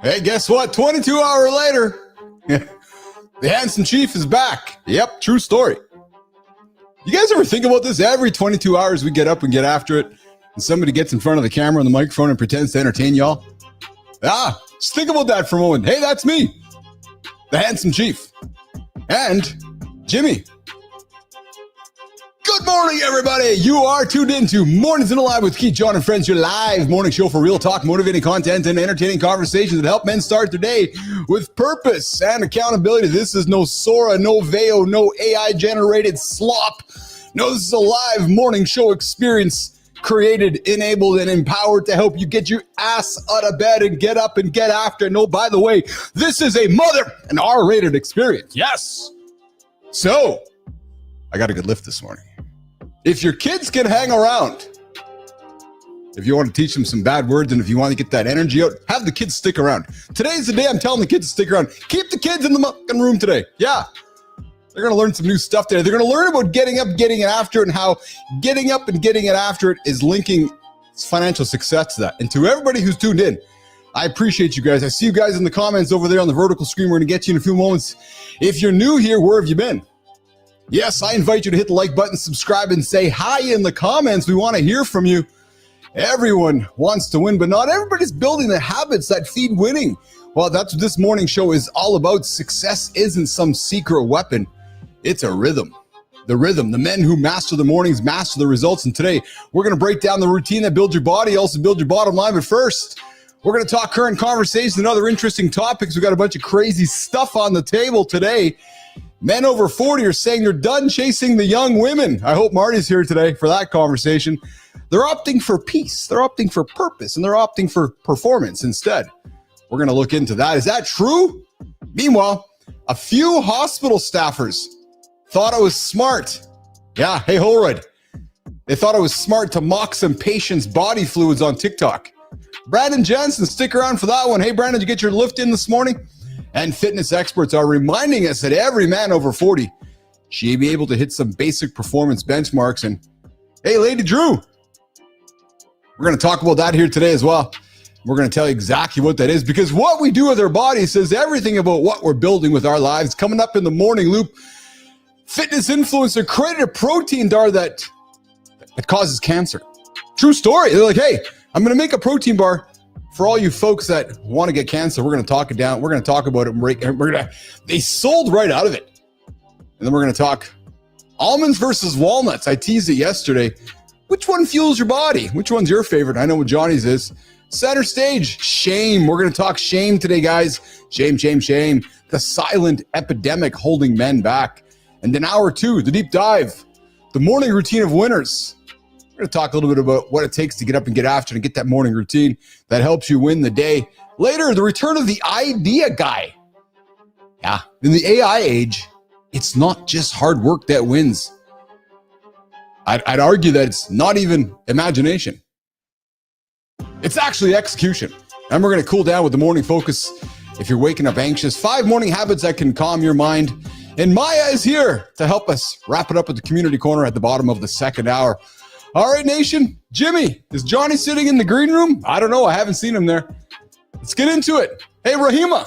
Hey, guess what? 22 hours later, the handsome chief is back. Yep, true story. You guys ever think about this? Every 22 hours we get up and get after it, and somebody gets in front of the camera and the microphone and pretends to entertain y'all? Just think about that for a moment. Hey, that's me, the handsome chief, and Jimmy. Good morning, everybody. You are tuned into Mornings in Alive with Keith, Jon, and Friends, your live morning show for real talk, motivating content, and entertaining conversations that help men start their day with purpose and accountability. This is no Sora, no Veo, no AI-generated slop. No, this is a live morning show experience created, enabled, and empowered to help you get your ass out of bed and get up and get after. No, by the way, this is a mother and R-rated experience. Yes. So, I got a good lift this morning. If your kids can hang around, if you want to teach them some bad words and if you want to get that energy out, have the kids stick around. Today's the day I'm telling the kids to stick around. Keep the kids in the fucking room today. Yeah. They're going to learn some new stuff today. They're going to learn about getting up, getting it after it, and how getting up and getting it after it is linking financial success to that. And to everybody who's tuned in, I appreciate you guys. I see you guys in the comments over there on the vertical screen. We're going to get you in a few moments. If you're new here, where have you been? Yes, I invite you to hit the like button, subscribe, and say hi in the comments. We want to hear from you. Everyone wants to win, but not everybody's building the habits that feed winning. Well, that's what this morning show is all about. Success isn't some secret weapon. It's a rhythm. The rhythm. The men who master the mornings master the results. And today, we're going to break down the routine that builds your body, also build your bottom line. But first, we're going to talk current conversations and other interesting topics. We've got a bunch of crazy stuff on the table today. Men over 40 are saying they're done chasing the young women. I hope Marty's here today for that conversation. They're opting for peace. They're opting for purpose, and they're opting for performance instead. We're going to look into that. Is that true? Meanwhile, a few hospital staffers thought I was smart. Yeah, hey, Holroyd. They thought I was smart to mock some patients' body fluids on TikTok. Brandon Jensen, stick around for that one. Hey, Brandon, did you get your lift in this morning? And fitness experts are reminding us that every man over 40 should be able to hit some basic performance benchmarks. And hey, Lady Drew, we're going to talk about that here today as well. We're going to tell you exactly what that is, because what we do with our body says everything about what we're building with our lives. Coming up in the morning loop, fitness influencer created a protein bar that causes cancer. True story. They're like, hey, I'm going to make a protein bar for all you folks that want to get cancer. We're going to talk it down. We're going to talk about it. They sold right out of it. And then we're going to talk almonds versus walnuts. I teased it yesterday. Which one fuels your body? Which one's your favorite? I know what Johnny's is. Center stage, shame. We're going to talk shame today, guys. Shame, shame, shame. The silent epidemic holding men back. And then hour two, the deep dive, the morning routine of winners. We're going to talk a little bit about what it takes to get up and get after and get that morning routine that helps you win the day. Later, the return of the idea guy. Yeah, in the AI age, it's not just hard work that wins. I'd argue that it's not even imagination. It's actually execution. And we're going to cool down with the morning focus if you're waking up anxious. 5 morning habits that can calm your mind. And Maya is here to help us wrap it up at the community corner at the bottom of the second hour. All right, nation. Jimmy, is Johnny sitting in the green room? I don't know. I haven't seen him there. Let's get into it. Hey, Rahima,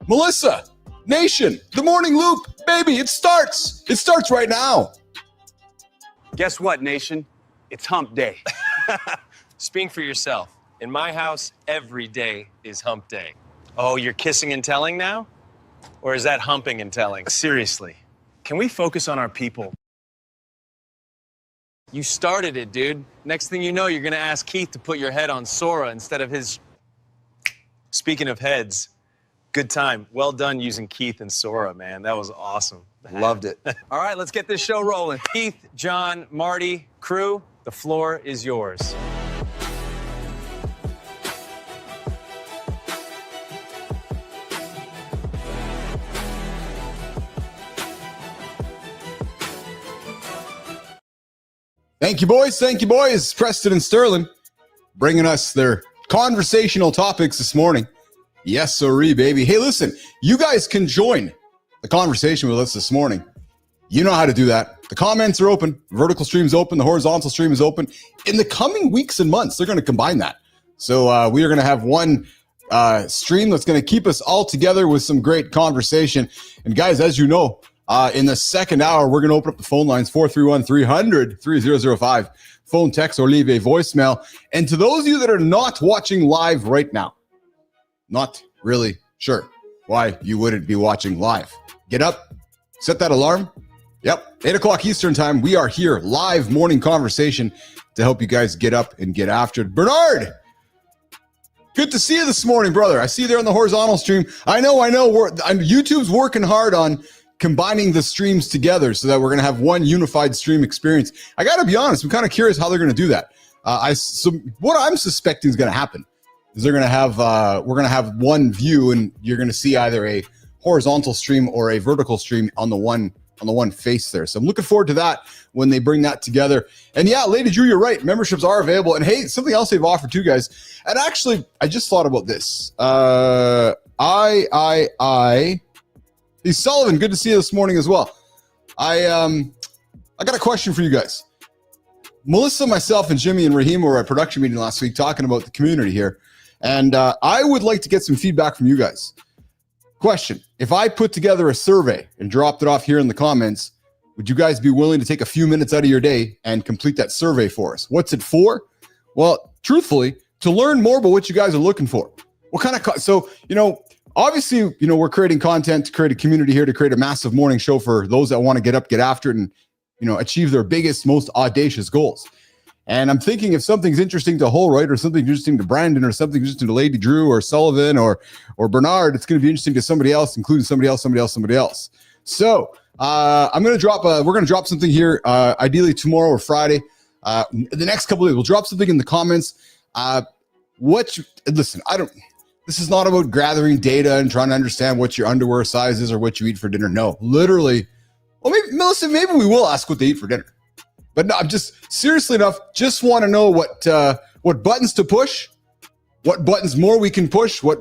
Melissa, nation, the morning loop. Baby, it starts. It starts right now. Guess what, nation? It's hump day. Speak for yourself. In my house, every day is hump day. Oh, you're kissing and telling now? Or is that humping and telling? Seriously, can we focus on our people? You started it, dude. Next thing you know, you're gonna ask Keith to put your head on Sora instead of his... Speaking of heads, good time. Well done using Keith and Sora, man. That was awesome. Loved it. All right, let's get this show rolling. Keith, John, Marty, crew, the floor is yours. Thank you, boys. Thank you, boys. Preston and Sterling bringing us their conversational topics this morning. Yes, sirree, baby. Hey, listen, you guys can join the conversation with us this morning. You know how to do that. The comments are open. Vertical stream's open. The horizontal stream is open. In the coming weeks and months, they're going to combine that. So we are going to have one stream that's going to keep us all together with some great conversation. And guys, as you know, in the second hour, we're going to open up the phone lines, 431-300-3005. Phone, text, or leave a voicemail. And to those of you that are not watching live right now, not really sure why you wouldn't be watching live, get up, set that alarm. Yep, 8 o'clock Eastern time. We are here, live morning conversation to help you guys get up and get after it. Bernard, good to see you this morning, brother. I see you there on the horizontal stream. I know. YouTube's working hard on combining the streams together so that we're going to have one unified stream experience. I got to be honest, I'm kind of curious how they're going to do that. So what I'm suspecting is going to happen is they're going to have we're going to have one view, and you're going to see either a horizontal stream or a vertical stream on the one face there. So I'm looking forward to that when they bring that together. And yeah, Lady Drew, you're right. Memberships are available. And hey, something else they've offered too, guys. And actually, I just thought about this. Hey, Sullivan, good to see you this morning as well. I got a question for you guys. Melissa, myself, and Jimmy and Raheem were at a production meeting last week talking about the community here. And I would like to get some feedback from you guys. Question, if I put together a survey and dropped it off here in the comments, would you guys be willing to take a few minutes out of your day and complete that survey for us? What's it for? Well, truthfully, to learn more about what you guys are looking for. What kind of, obviously, we're creating content to create a community here, to create a massive morning show for those that want to get up, get after it, and, achieve their biggest, most audacious goals. And I'm thinking if something's interesting to Holroyd, or something interesting to Brandon, or something interesting to Lady Drew or Sullivan or Bernard, it's going to be interesting to somebody else, including somebody else. So we're going to drop something here, ideally tomorrow or Friday. The next couple of days, we'll drop something in the comments. Listen, this is not about gathering data and trying to understand what your underwear size is or what you eat for dinner. No, literally. Well, Melissa, maybe we will ask what they eat for dinner. But no, I'm just seriously enough, just want to know what buttons to push, what buttons more we can push, what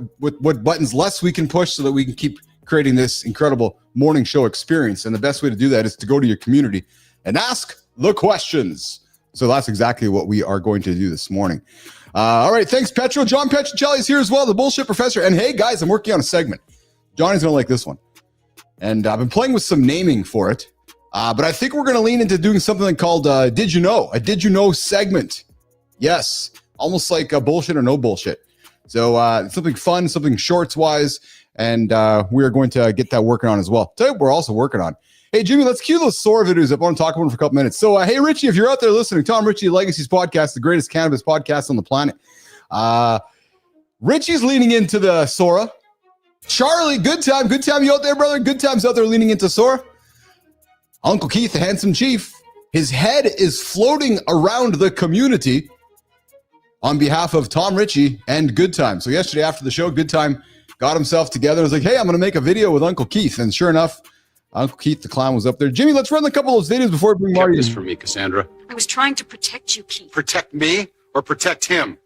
buttons less we can push, so that we can keep creating this incredible morning show experience. And the best way to do that is to go to your community and ask the questions. So that's exactly what we are going to do this morning. All right, thanks, Petro. John Petrocelli is here as well, the bullshit professor. And hey, guys, I'm working on a segment. Johnny's going to like this one. And I've been playing with some naming for it. But I think we're going to lean into doing something called Did You Know? A Did You Know segment. Yes, almost like a bullshit or no bullshit. So something fun, something shorts-wise, and we are going to get that working on as well. Tell you what we're also working on. Hey, Jimmy, let's cue those Sora videos up. I want to talk about them for a couple minutes. So, hey, Richie, if you're out there listening, Tom Ritchie, Legacy's podcast, the greatest cannabis podcast on the planet. Richie's leaning into the Sora. Charlie, good time you out there, brother. Good times out there leaning into Sora. Uncle Keith, the handsome chief, his head is floating around the community on behalf of Tom Ritchie and Good Time. So yesterday after the show, Good Time got himself together and was like, hey, I'm going to make a video with Uncle Keith. And sure enough, Uncle Keith, the clown, was up there. Jimmy, let's run a couple of those videos before we bring Marty. Kept this for me, Cassandra. I was trying to protect you, Keith. Protect me or protect him?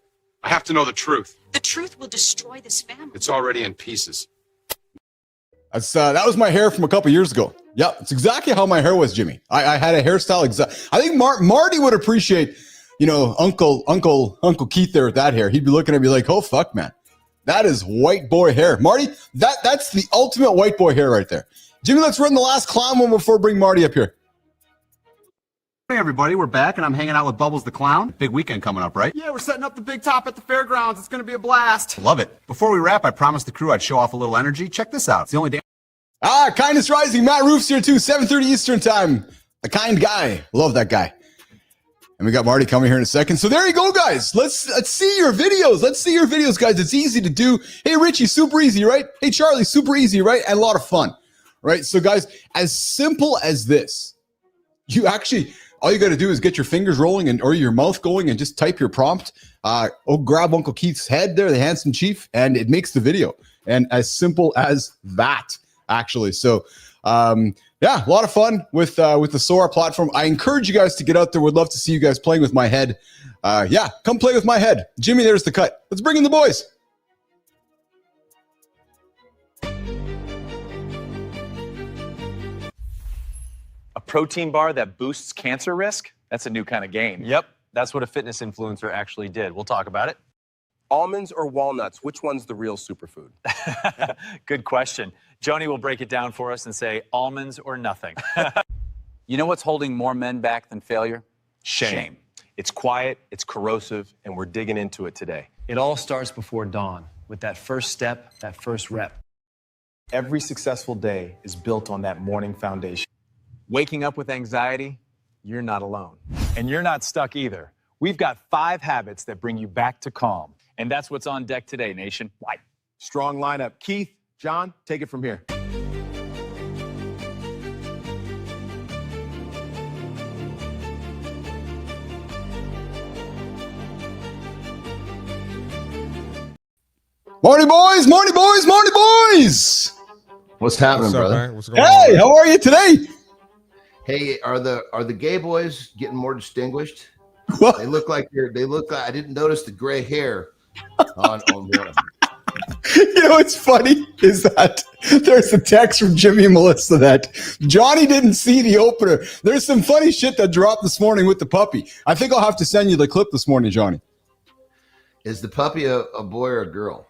I have to know the truth. The truth will destroy this family. It's already in pieces. That was my hair from a couple years ago. Yeah, it's exactly how my hair was, Jimmy. I had a hairstyle I think Marty would appreciate, Uncle Keith there with that hair. He'd be looking at me like, oh fuck, man, that is white boy hair, Marty. That's the ultimate white boy hair right there. Jimmy, let's run the last clown one before we bring Marty up here. Hey everybody, we're back and I'm hanging out with Bubbles the Clown. Big weekend coming up, right? Yeah, we're setting up the big top at the fairgrounds. It's gonna be a blast. Love it. Before we wrap, I promised the crew I'd show off a little energy. Check this out. It's the only damn... Kindness Rising. Matt Roof's here too, 7:30 Eastern time. A kind guy. Love that guy. And we got Marty coming here in a second. So there you go, guys. Let's see your videos. Let's see your videos, guys. It's easy to do. Hey, Richie, super easy, right? Hey, Charlie, super easy, right? And a lot of fun, right? So, guys, as simple as this, all you got to do is get your fingers rolling or your mouth going and just type your prompt. Grab Uncle Keith's head there, the handsome chief, and it makes the video. And as simple as that, actually. So, yeah, a lot of fun with the Sora platform. I encourage you guys to get out there. Would love to see you guys playing with my head. Yeah, come play with my head. Jimmy, there's the cut. Let's bring in the boys. A protein bar that boosts cancer risk? That's a new kind of gain. Yep, that's what a fitness influencer actually did. We'll talk about it. Almonds or walnuts? Which one's the real superfood? Good question. Joni will break it down for us and say almonds or nothing. You know what's holding more men back than failure? Shame. It's quiet, it's corrosive, and we're digging into it today. It all starts before dawn with that first step, that first rep. Every successful day is built on that morning foundation. Waking up with anxiety, you're not alone. And you're not stuck either. We've got 5 habits that bring you back to calm. And that's what's on deck today, Nation. Why? Strong lineup. Keith, John, take it from here. Morning, boys! Morning, boys! Morning, boys! What's happening, brother? Man? What's going Hey, on? how are you today? Hey, are the gay boys getting more distinguished? What? They look like I didn't notice the gray hair on one of them. You know what's funny is that there's a text from Jimmy and Melissa that Johnny didn't see the opener. There's some funny shit that dropped this morning with the puppy. I think I'll have to send you the clip this morning, Johnny. Is the puppy a boy or a girl?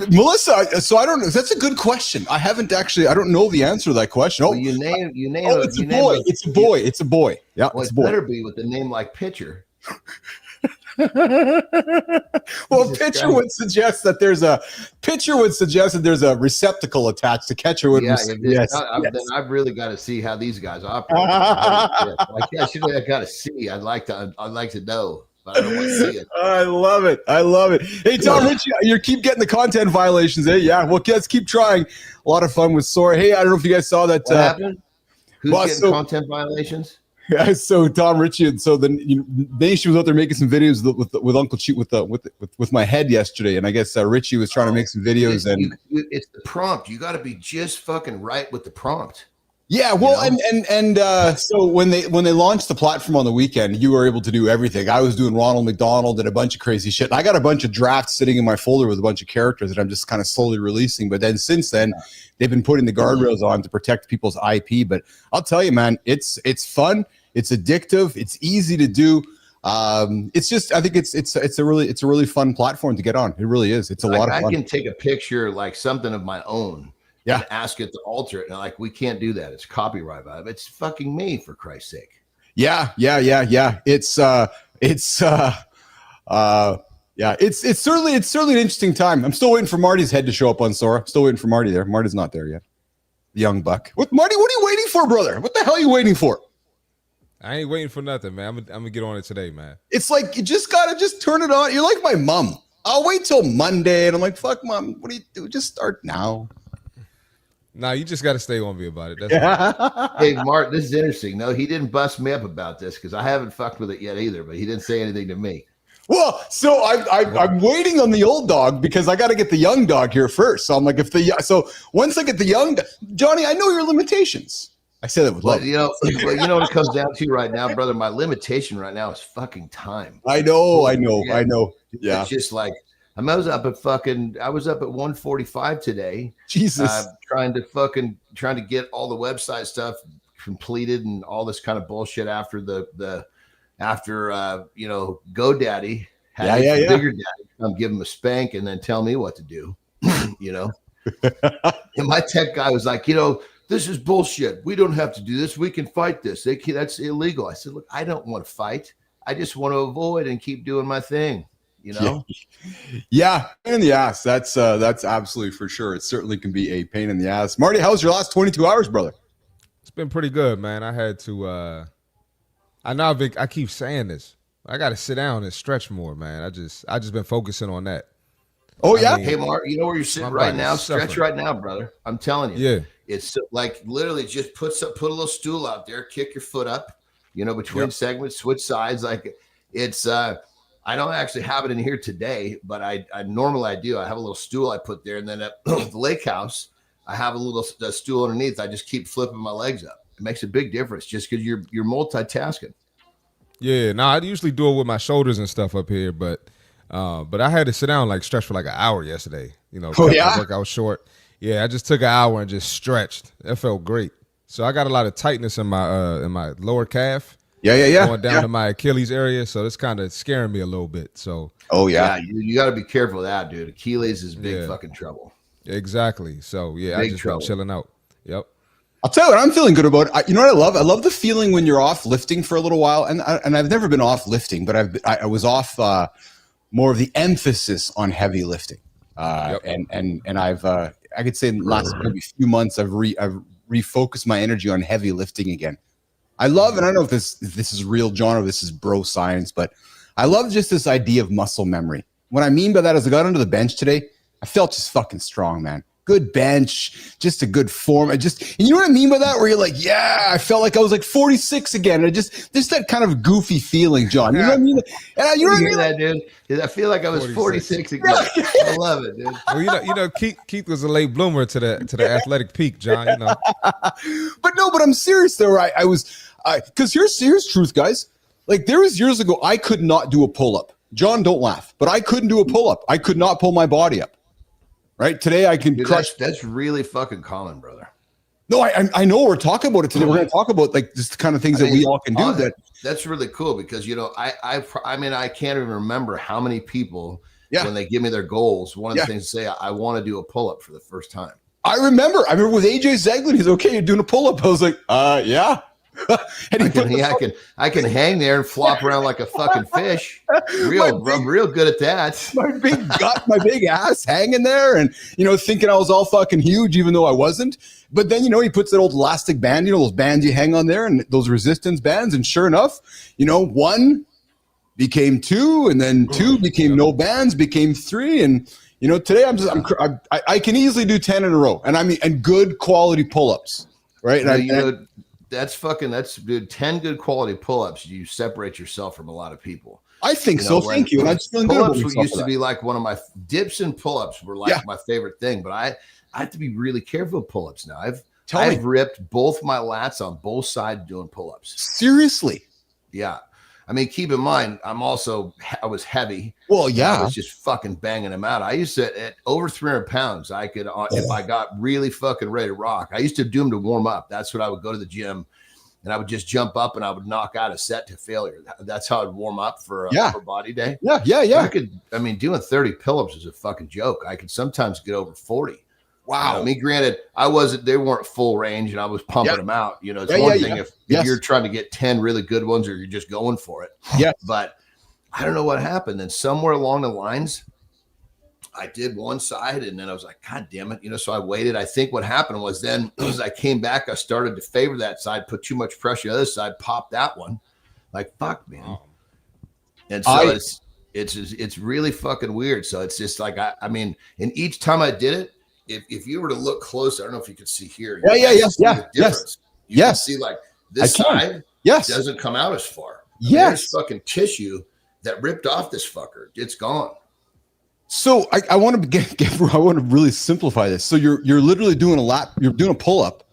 Melissa, so I don't know. That's a good question. I don't know the answer to that question. Well, you name it's a boy. It's a boy. It's a boy. Yeah, well, it's a it boy. better be with a name like Pitcher. Well, pitcher would suggest that there's a receptacle attached. The catcher would. Yeah, yes. Then I've really got to see how these guys operate. I got to see. I'd like to know, but I don't want to see it. I love it. I love it. Hey, Tom Ritchie, you keep getting the content violations. Eh? Yeah. Well, let's keep trying. A lot of fun with Sora. Hey, I don't know if you guys saw that. What happened? Who's getting content violations? Yeah, so Tom Ritchie, and so then Nation was out there making some videos with Uncle Cheat with my head yesterday, and I guess Ritchie was trying to make some videos, and it's the prompt. You got to be just fucking right with the prompt. Yeah, well, so when they launched the platform on the weekend, you were able to do everything. I was doing Ronald McDonald and a bunch of crazy shit. And I got a bunch of drafts sitting in my folder with a bunch of characters that I'm just kind of slowly releasing. But then since then, they've been putting the guardrails on to protect people's IP. But I'll tell you, man, it's fun. It's addictive. It's easy to do. It's just, I think it's a really fun platform to get on. It really is. It's a lot of fun. I can take a picture, like something of my own. Yeah. And ask it to alter it. And like, we can't do that. It's copyright violation. It's fucking me, for Christ's sake. Yeah. It's certainly an interesting time. I'm still waiting for Marty's head to show up on Sora. Still waiting for Marty there. Marty's not there yet. The young buck. Marty, what are you waiting for, brother? What the hell are you waiting for? I ain't waiting for nothing, man. I'm gonna get on it today, man. It's like you just gotta turn it on. You're like my mom. I'll wait till Monday, and I'm like, fuck, mom. What do you do? Just start now. Nah, you just got to stay on me about it. That's Hey, Mark, this is interesting. No, he didn't bust me up about this because I haven't fucked with it yet either, but he didn't say anything to me. Well, so I'm waiting on the old dog because I got to get the young dog here first. So I'm like, once I get the young Johnny, I know your limitations. I say that with love. You know what it comes down to right now, brother? My limitation right now is fucking time. I know. Yeah. It's just like, I was up at 1:45 today. Jesus. Trying to get all the website stuff completed and all this kind of bullshit after GoDaddy had bigger daddy come give him a spank and then tell me what to do. And my tech guy was like, this is bullshit. We don't have to do this. We can fight this. That's illegal. I said, look, I don't want to fight. I just want to avoid and keep doing my thing. Yeah, pain in the ass. That's absolutely for sure. It certainly can be a pain in the ass. Marty, how's your last 22 hours, brother? It's been pretty good, man. I had to. I keep saying this. I got to sit down and stretch more, man. I just been focusing on that. Oh yeah. Hey, Mark, you know where you're sitting right now? Stretch right now, brother. I'm telling you. Yeah. It's like literally just put a little stool out there, kick your foot up, between segments, switch sides. Like it's. I don't actually have it in here today, but I normally do. I have a little stool I put there, and then at the lake house, I have a little stool underneath. I just keep flipping my legs up. It makes a big difference just because you're multitasking. Yeah, no, I usually do it with my shoulders and stuff up here, but I had to sit down stretch for an hour yesterday. My workout short. Yeah, I just took an hour and just stretched. That felt great. So I got a lot of tightness in my lower calf. going down to my Achilles area, so it's kind of scaring me a little bit. So, you got to be careful of that, dude. Achilles is big fucking trouble. Exactly. So, I just been chilling out. Yep. I'll tell you what I'm feeling good about. You know what I love? I love the feeling when you're off lifting for a little while, and I've never been off lifting, but I was off more of the emphasis on heavy lifting, and I've I could say in the last maybe few months I've refocused my energy on heavy lifting again. I love, and I don't know if this is real, John, or this is bro science, but I love just this idea of muscle memory. What I mean by that is I got under the bench today. I felt just fucking strong, man. Good bench, just a good form. And you know what I mean by that? Where you're like, I felt like I was like 46 again. And just that kind of goofy feeling, John. You know what I mean? And you know what I mean? That, dude. I feel like I was 46 again. I love it, dude. Well, you know, Keith was a late bloomer to the athletic peak, John. You know. but I'm serious though. I was because here's truth, guys. Like there was years ago, I could not do a pull-up. John, don't laugh, but I couldn't do a pull-up. I could not pull my body up. Right today, I can crush. That's really fucking common, brother. No, I know we're talking about it today. We're going to talk about like just the kind of things that we all can do. That's really cool because I mean I can't even remember how many people when they give me their goals, one of the things they say I want to do a pull up for the first time. I remember with AJ Zeglin, he's okay. You're doing a pull up. I was like, yeah. And I can hang there and flop around like a fucking fish. I'm real good at that. My big gut, my big ass hanging there, and thinking I was all fucking huge, even though I wasn't. But then he puts that old elastic band, those bands you hang on there, and those resistance bands. And sure enough, one became two, and then two became no bands, became three, and today I can easily do 10 in a row, and good quality pull-ups, right? And that's 10 good quality pull-ups. You separate yourself from a lot of people. I think so. Thank you. And I'm just feeling pull-ups used to be like one of my dips and pull-ups were like my favorite thing, but I have to be really careful with pull-ups now. I've ripped both my lats on both sides doing pull-ups. Seriously? Yeah. I mean, keep in mind, I was heavy. Well, yeah. I was just fucking banging them out. I used to, at over 300 pounds, I could, if I got really fucking ready to rock, I used to do them to warm up. That's what I would go to the gym and I would just jump up and I would knock out a set to failure. That's how I'd warm up for body day. Yeah. Doing 30 pull-ups is a fucking joke. I could sometimes get over 40. Wow. Granted, they weren't full range and I was pumping them out. It's one thing if you're trying to get 10 really good ones or you're just going for it. Yeah. But I don't know what happened. Then somewhere along the lines, I did one side and then I was like, God damn it. So I waited. I think what happened was then as I came back, I started to favor that side, put too much pressure on the other side, popped that one. Like, fuck, man. And so it's really fucking weird. So it's just like, and each time I did it, if you were to look close, I don't know if you can see here. Yes. You can see like this side doesn't come out as far. There's fucking tissue that ripped off this fucker. It's gone. So I want to I want to really simplify this. So you're literally doing you're doing a pull up,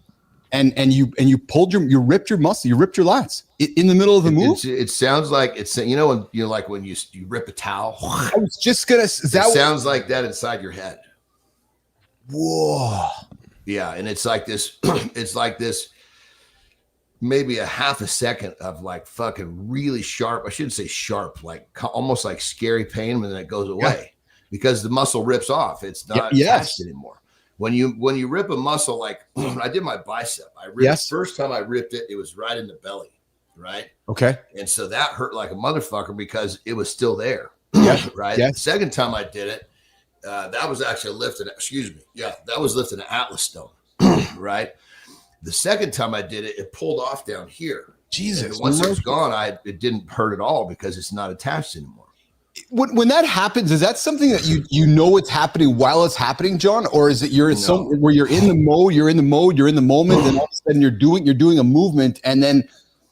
and you ripped your muscle, you ripped your lats in the middle of the move. It sounds like when when you rip a towel. I was just gonna. Sounds like that inside your head. Whoa. Yeah, and it's like this. It's like this. Maybe a half a second of like fucking really sharp. I shouldn't say sharp, like almost like scary pain, and then it goes away because the muscle rips off. It's not attached anymore. When you rip a muscle, like when I did my bicep, first time I ripped it, it was right in the belly, right? Okay. And so that hurt like a motherfucker because it was still there. Right. Yes. The second time I did it, that was actually lifting. That was lifting an Atlas stone, right? The second time I did it, it pulled off down here. Jesus! And once it was gone, it didn't hurt at all because it's not attached anymore. When that happens, is that something that you know it's happening while it's happening, John, or is it where you're in the mode, you're in the moment, and all of a sudden you're doing a movement, and then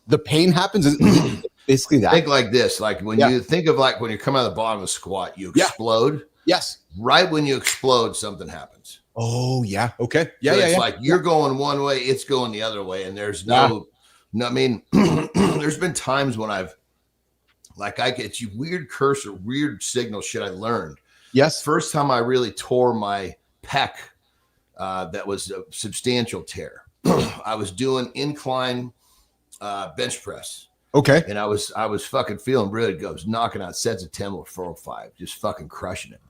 the pain happens? Is it basically that? Think like this, like when you think of like when you come out of the bottom of a squat, you explode. Yes. Right when you explode, something happens. Oh, yeah. Okay. Yeah, so it's like you're going one way, it's going the other way. And there's there's been times when I get you weird curse or weird signal shit I learned. Yes. First time I really tore my pec, that was a substantial tear. I was doing incline bench press. Okay. And I was fucking feeling really good. I was knocking out sets of 10 with 405, just fucking crushing it.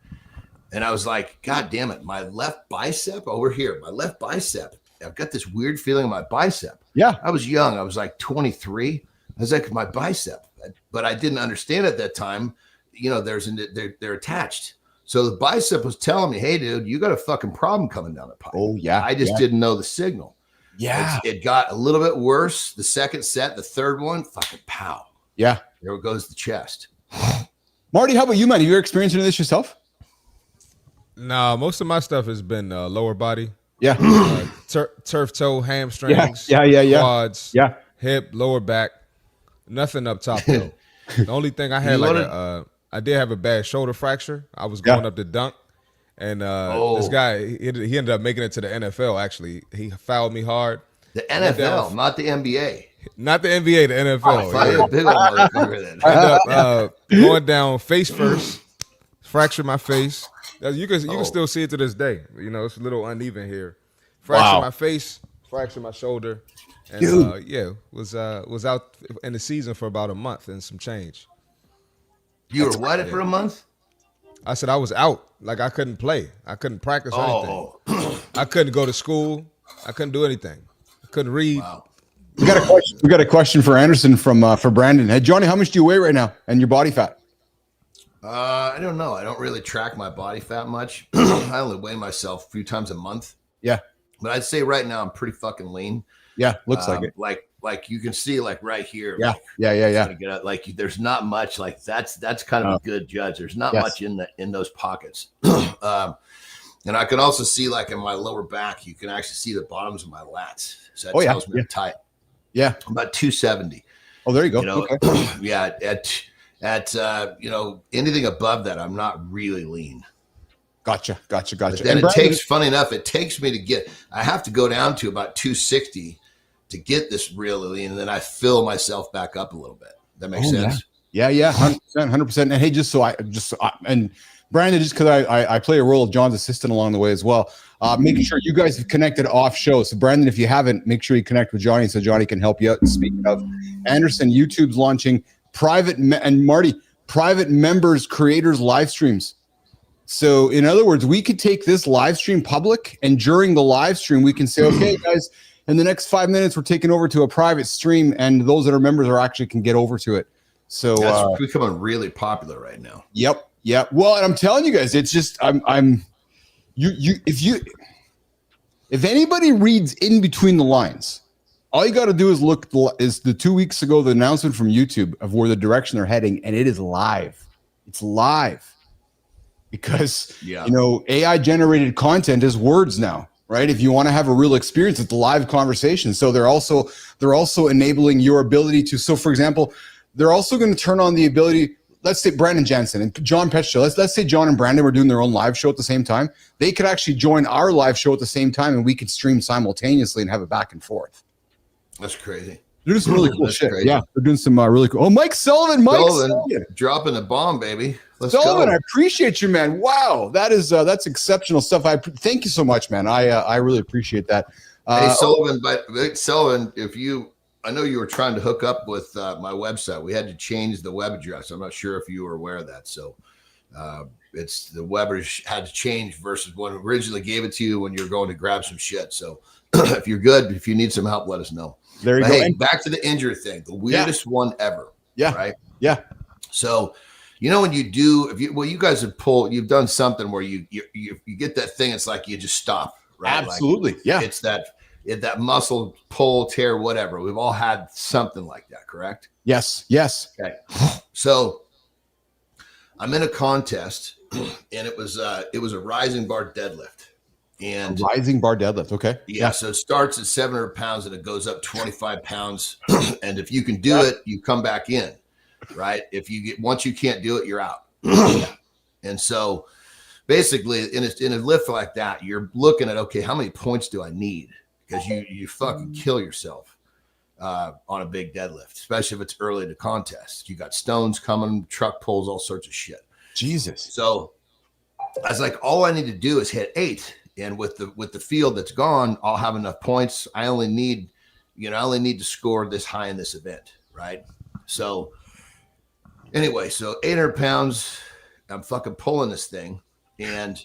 And I was like, God damn it, my left bicep over here, my left bicep. I've got this weird feeling in my bicep. Yeah. I was young. I was like 23. I was like, my bicep. But I didn't understand at that time, you know, they're attached. So the bicep was telling me, hey, dude, you got a fucking problem coming down the pipe. Oh, yeah. I just didn't know the signal. Yeah. It got a little bit worse. The second set, the third one, fucking pow. Yeah. There goes the chest. Marty, how about you, man? Have you ever experienced any of this yourself? Nah, most of my stuff has been lower body. Yeah. Turf toe, hamstrings, yeah. quads, hip, lower back. Nothing up top though. The only thing I had I did have a bad shoulder fracture. I was going up to dunk, and this guy he ended up making it to the NFL. Actually, he fouled me hard. The NFL, not the NBA. Not the NBA, the NFL. Oh, big old motherfucker then. Ended up going down face first, fractured my face. You can still see it to this day. You know, it's a little uneven here. Fractured my face, fractured my shoulder, and was out in the season for about a month and some change. You were what for a month? I said I was out. Like I couldn't play. I couldn't practice or anything. I couldn't go to school. I couldn't do anything. I couldn't read. Wow. We got a question for Andersen for Brandon. Hey, Johnny, how much do you weigh right now and your body fat? I don't know. I don't really track my body fat much. I only weigh myself a few times a month. Yeah. But I'd say right now I'm pretty fucking lean. Yeah, looks like it. Like you can see like right here. Yeah. Like, like there's not much like that's kind of a good judge. There's not much in those pockets. And I can also see like in my lower back, you can actually see the bottoms of my lats. So that tells me I'm tight. Yeah. I'm about 270. Oh, there you go. You know, okay. Yeah. At you know, anything above that, I'm not really lean. Gotcha. But then funny enough, it takes me I have to go down to about 260 to get this really lean, and then I fill myself back up a little bit. That makes sense. Yeah, 100%. And hey, and Brandon, just because I play a role of John's assistant along the way as well, making sure you guys have connected off show. So Brandon, if you haven't, make sure you connect with Johnny so Johnny can help you out. Speaking of Andersen, YouTube's launching private members, creators live streams. So in other words, we could take this live stream public, and during the live stream, we can say, okay, guys, in the next 5 minutes, we're taking over to a private stream, and those that are members can get over to it. So that's becoming really popular right now. Yep. Well, and I'm telling you guys, it's just if anybody reads in between the lines, all you got to do is the 2 weeks ago the announcement from YouTube of where the direction they're heading, and it is live. It's live because AI generated content is words now. Right. If you want to have a real experience, it's a live conversation. So they're also enabling your ability to. So, for example, they're also going to turn on the ability. Let's say Brandon Jensen and John Petro. Let's say John and Brandon were doing their own live show at the same time. They could actually join our live show at the same time, and we could stream simultaneously and have it back and forth. That's crazy. They're doing some really cool shit. Crazy. Yeah, they're doing some really cool. Oh, Mike Sullivan, dropping the bomb, baby. Sullivan, I appreciate you, man. Wow, that's exceptional stuff. I thank you so much, man. I really appreciate that. Hey, Sullivan, Sullivan, I know you were trying to hook up with my website. We had to change the web address. I'm not sure if you were aware of that. So it's the web had to change versus when I originally gave it to you when you're going to grab some shit. So if you're good, if you need some help, let us know. There you go. Hey, back to the injury thing, the weirdest one ever. Yeah. Right. Yeah. So, when you guys you've done something where you get that thing. It's like you just stop. Right. Absolutely. Like, it's that muscle pull, tear, whatever. We've all had something like that. Correct. Yes. Okay. So I'm in a contest and it was a rising bar deadlift. And rising bar deadlift. Okay. Yeah. So it starts at 700 pounds and it goes up 25 pounds. And if you can do it, you come back in, right? Once you can't do it, you're out. And so basically in a lift like that, you're looking at, okay, how many points do I need? Because you fucking kill yourself on a big deadlift, especially if it's early to contest. You got stones coming, truck pulls, all sorts of shit. Jesus. So I was like, all I need to do is hit 8. And with the field that's gone, I'll have enough points. I only need to score this high in this event, right? So anyway, so 800 pounds, I'm fucking pulling this thing, and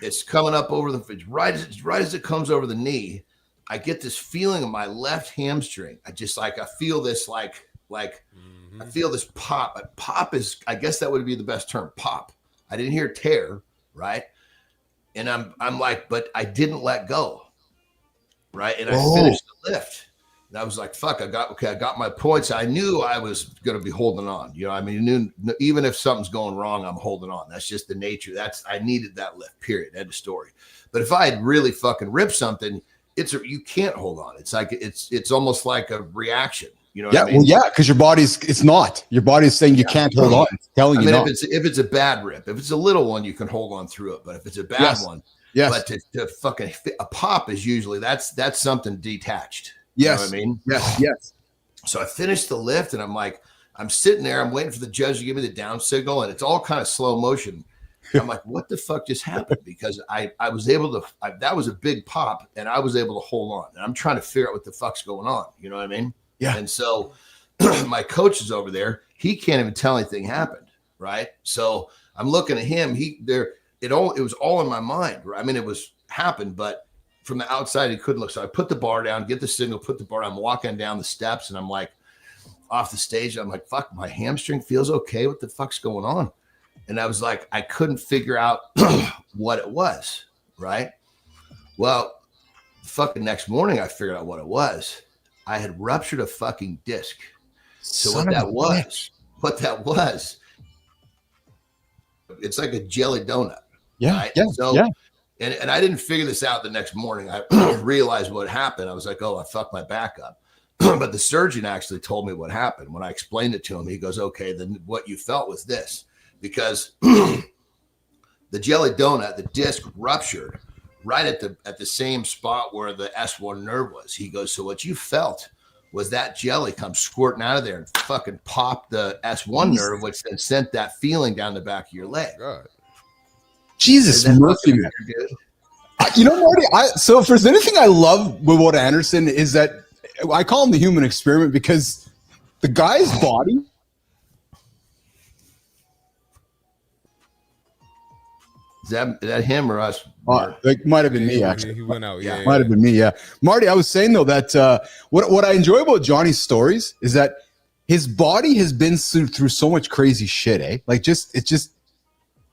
it's coming up over right as it comes over the knee. I get this feeling in my left hamstring. I feel this I feel this pop. A pop is, I guess that would be the best term, pop. I didn't hear tear, right? And I'm like, but I didn't let go, right? And I finished the lift. And I was like, fuck, I got my points. I knew I was going to be holding on. You know, I mean, even if something's going wrong, I'm holding on. That's just the nature. I needed that lift, period. End of story. But if I had really fucking ripped something, you can't hold on. It's like, it's almost like a reaction. You know what I mean? Well, yeah, because your body's saying you can't hold on. It's telling you not. If it's a bad rip, if it's a little one, you can hold on through it. But if it's a bad one, but to fucking a pop is usually that's something detached. Yes. You know what I mean? Yes. So I finished the lift, and I'm sitting there, I'm waiting for the judge to give me the down signal, and it's all kind of slow motion. I'm like, what the fuck just happened? Because I was able to, that was a big pop, and I was able to hold on. And I'm trying to figure out what the fuck's going on. You know what I mean? Yeah. And so my coach is over there. He can't even tell anything happened. Right. So I'm looking at him. It was all in my mind. Right? I mean, it was happened, but from the outside, he couldn't look. So I put the bar down, get the signal, put the bar down. I'm walking down the steps, and I'm like off the stage. I'm like, fuck, my hamstring feels okay. What the fuck's going on? And I was like, I couldn't figure out what it was. Right. Well, fucking next morning, I figured out what it was. I had ruptured a fucking disc. So what that was, it's like a jelly donut. Yeah. Right? Yeah. So, yeah. And I didn't figure this out the next morning. I realized what happened. I was like, oh, I fucked my back up. But the surgeon actually told me what happened. When I explained it to him, he goes, okay, then what you felt was this. Because the jelly donut, the disc ruptured right at the same spot where the S1 nerve was. He goes, so what you felt was that jelly come squirting out of there and fucking popped the S1 nerve, which then sent that feeling down the back of your leg. God. Jesus mercy, man. You know, Marty, so if there's anything I love with Andersen is that I call him the human experiment, because the guy's body. Is that him or us? It might have been me, actually. He went out. Yeah. Might have been me. Yeah. Marty, I was saying, though, that what I enjoy about Johnny's stories is that his body has been through so much crazy shit, eh? Like,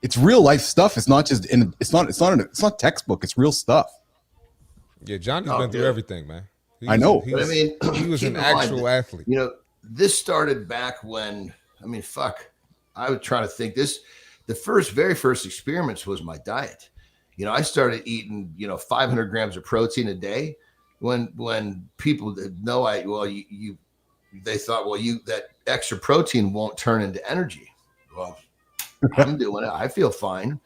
it's real life stuff. It's not just it's not textbook. It's real stuff. Yeah, Johnny's been through everything, man. I know. But I mean, he was an actual athlete. You know, this started back when, I mean, fuck, I would try to think the very first experiments was my diet. You know, I started eating, 500 grams of protein a day when people didn't know they thought, that extra protein won't turn into energy. Well, I'm doing it. I feel fine.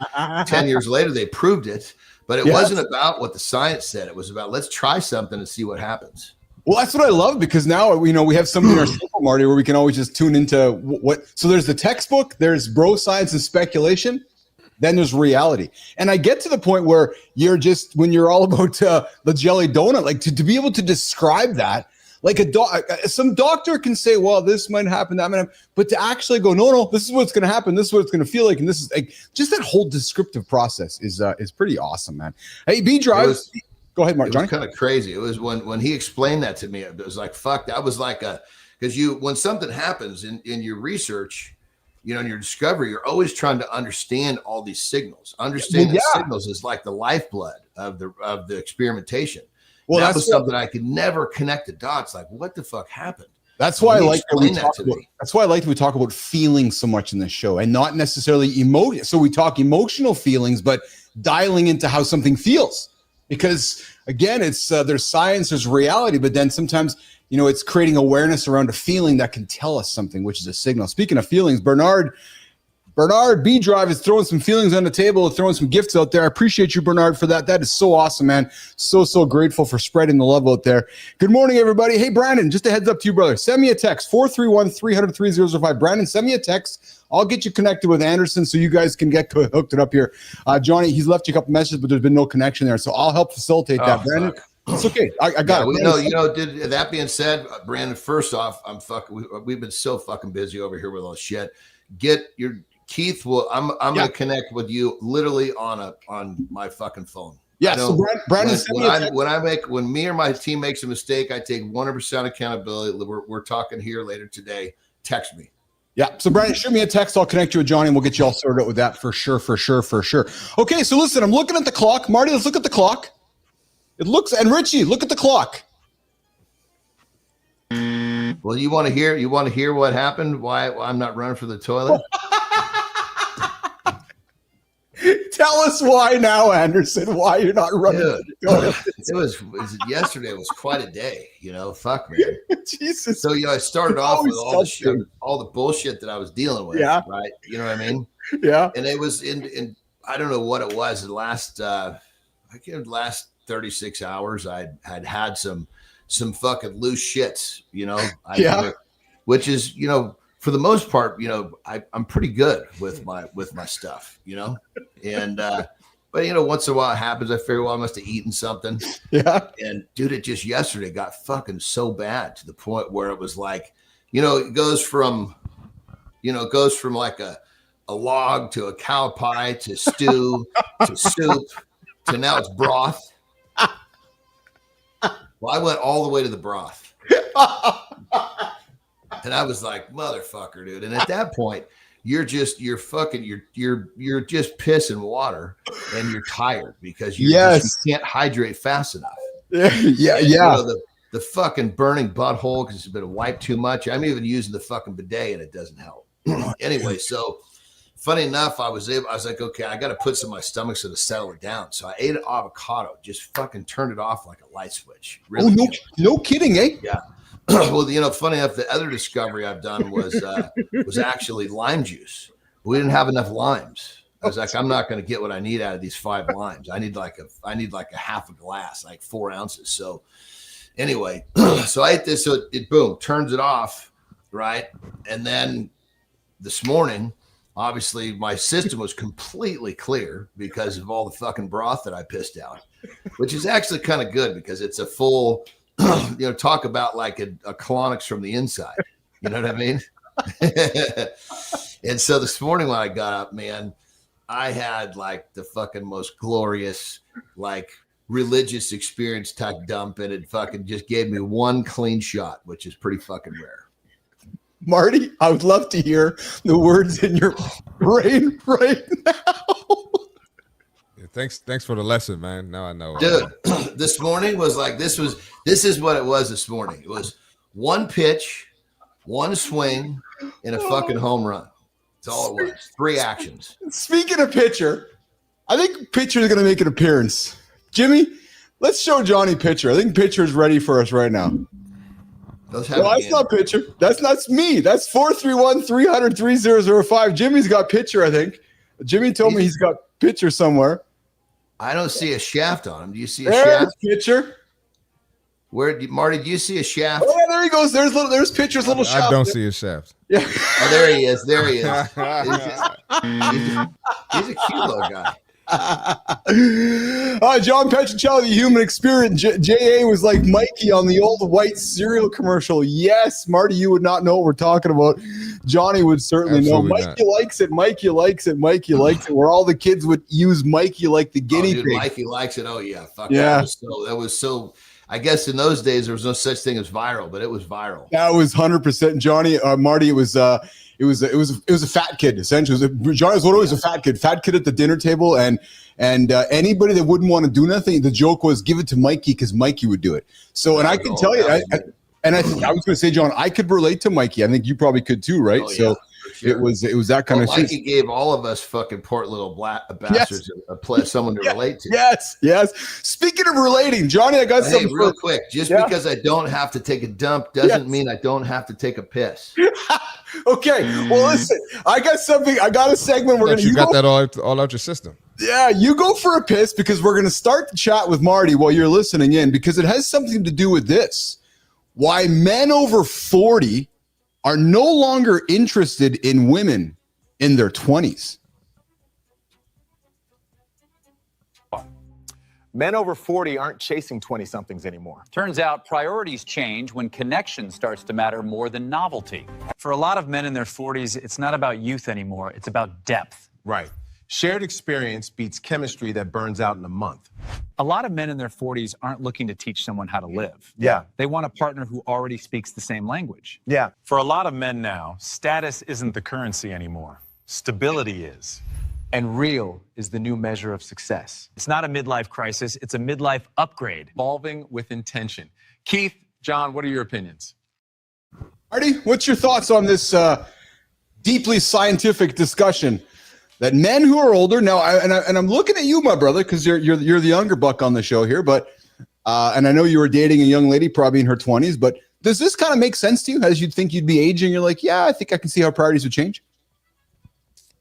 10 years later, they proved it, but it wasn't about what the science said. It was about, let's try something and see what happens. Well, that's what I love, because now, we have something in our circle, Marty, where we can always just tune into what. So there's the textbook, there's bro science and speculation, then there's reality. And I get to the point where when you're all about the jelly donut, like to be able to describe that, like some doctor can say, well, this might happen, that might happen, but to actually go, no, this is what's going to happen, this is what it's going to feel like, and this is like just that whole descriptive process is pretty awesome, man. Hey, B-Drive. Go ahead, Mark. It was kind of crazy. It was when he explained that to me, it was like, fuck, that was like because when something happens in your research, in your discovery, you're always trying to understand all these signals. Understanding the signals is like the lifeblood of the experimentation. Well, that was something I could never connect the dots. Like, what the fuck happened? That's why I like that we talk about feeling so much in this show, and not necessarily emotion. So we talk emotional feelings, but dialing into how something feels. Because again, it's there's science, there's reality, but then sometimes it's creating awareness around a feeling that can tell us something, which is a signal. Speaking of feelings, Bernard B-Drive is throwing some feelings on the table, throwing some gifts out there. I appreciate you, Bernard, for that. That is so awesome, man. So grateful for spreading the love out there. Good morning, everybody. Hey, Brandon, just a heads up to you, brother. Send me a text, 431-300-3005. Brandon, send me a text. I'll get you connected with Andersen so you guys can get hooked up here. Johnny, he's left you a couple messages, but there's been no connection there, so I'll help facilitate that. Brandon, It's okay. I got it. We know, that being said, Brandon, first off, we've been so fucking busy over here with all shit. Get your Keith I'm going to connect with you literally on my fucking phone. Yeah. So Brandon, when me or my team makes a mistake, I take 100% accountability. We're talking here later today. Text me. Yeah. So Brandon, shoot me a text. I'll connect you with Johnny and we'll get you all sorted out with that for sure. Okay. So listen, I'm looking at the clock. Marty, let's look at the clock. It looks, and Richie, look at the clock. Well, you want to hear what happened? Why I'm not running for the toilet? Tell us why now, Anderson. Why you're not running? Dude, yesterday was quite a day. Fuck, man. Jesus. So I started off with all the bullshit that I was dealing with. Yeah. Right. You know what I mean? Yeah. And it was in I don't know what it was. The last 36 hours, I had some fucking loose shits. Which is for the most part, I'm pretty good with my stuff, and but once in a while it happens. I figure, well, I must have eaten something. Yeah. And dude, it just yesterday got fucking so bad to the point where it was like, it goes from like a log to a cow pie to stew to soup to now it's broth. Well, I went all the way to the broth. And I was like, motherfucker, dude. And at that point, you're just pissing water and you're tired because you can't hydrate fast enough. Yeah. The fucking burning butthole because it's been wiped too much. I'm even using the fucking bidet and it doesn't help. Anyway, so funny enough, I was like, okay, I got to put some of my stomach so to settle it down. So I ate an avocado, just fucking turned it off like a light switch. Really no kidding, eh? Yeah. Well, funny enough, the other discovery I've done was actually lime juice. We didn't have enough limes. I was like, I'm not going to get what I need out of these 5 limes. I need like a half a glass, like 4 ounces. So anyway, so I ate this. So it boom turns it off, right? And then this morning, obviously my system was completely clear because of all the fucking broth that I pissed out, which is actually kind of good because it's a full. Talk about like a colonics from the inside. You know what I mean? And so this morning when I got up, man, I had like the fucking most glorious, like religious experience type dump, and it fucking just gave me one clean shot, which is pretty fucking rare. Marty, I would love to hear the words in your brain right now. Thanks for the lesson, man. Now I know. Dude, this morning was like, this is what it was this morning. It was one pitch, one swing, and a fucking home run. That's all it was. 3 actions. Speaking of pitcher, I think pitcher is going to make an appearance. Jimmy, let's show Johnny pitcher. I think pitcher is ready for us right now. That's not pitcher. That's not me. That's 431-300-3005. Jimmy's got pitcher, I think. Jimmy told me he's got pitcher somewhere. I don't see a shaft on him. Do you see a shaft? Pitcher. Marty, do you see a shaft? Oh, yeah, there he goes. There's pitcher's little shaft. I don't see a shaft. Yeah. Oh, there he is. He's a cute little guy. John Petruccelli, the human experience. J.A. was like Mikey on the old white cereal commercial. Yes, Marty, you would not know what we're talking about. Johnny would certainly know. Mikey likes it. Mikey likes it. Mikey likes it. Where all the kids would use Mikey like the guinea pig. Mikey likes it. Oh yeah, fuck yeah. That was so. I guess in those days there was no such thing as viral, but it was viral. That was 100%. Johnny, Marty, it was a fat kid essentially. Johnny was always a fat kid at the dinner table, and anybody that wouldn't want to do nothing, the joke was give it to Mikey because Mikey would do it. So, and I can tell you, I was going to say, John, I could relate to Mikey. I think you probably could too, right? Oh, yeah, so it was that kind of shit. Mikey gave all of us fucking poor little bastards someone to relate to. Yes. Speaking of relating, Johnny, I got something real quick. Because I don't have to take a dump doesn't mean I don't have to take a piss. Okay. Well, listen, I got something. I got a segment. You got that all out your system. Yeah, you go for a piss because we're going to start the chat with Marty while you're listening in because it has something to do with this. Why men over 40 are no longer interested in women in their 20s. Men over 40 aren't chasing 20-somethings anymore. Turns out priorities change when connection starts to matter more than novelty. For a lot of men in their 40s, it's not about youth anymore. It's about depth. Right. Shared experience beats chemistry that burns out in a month. A lot of men in their 40s aren't looking to teach someone how to live. Yeah. They want a partner who already speaks the same language. Yeah. For a lot of men now, status isn't the currency anymore. Stability is. And real is the new measure of success. It's not a midlife crisis, it's a midlife upgrade. Evolving with intention. Keith, John, what are your opinions? Marty, what's your thoughts on this deeply scientific discussion that men who are older now, and I'm looking at you, my brother, because you're the younger buck on the show here, but and I know you were dating a young lady probably in her 20s, but does this kind of make sense to you as you'd think you'd be aging? You're like, yeah, I think I can see how priorities would change.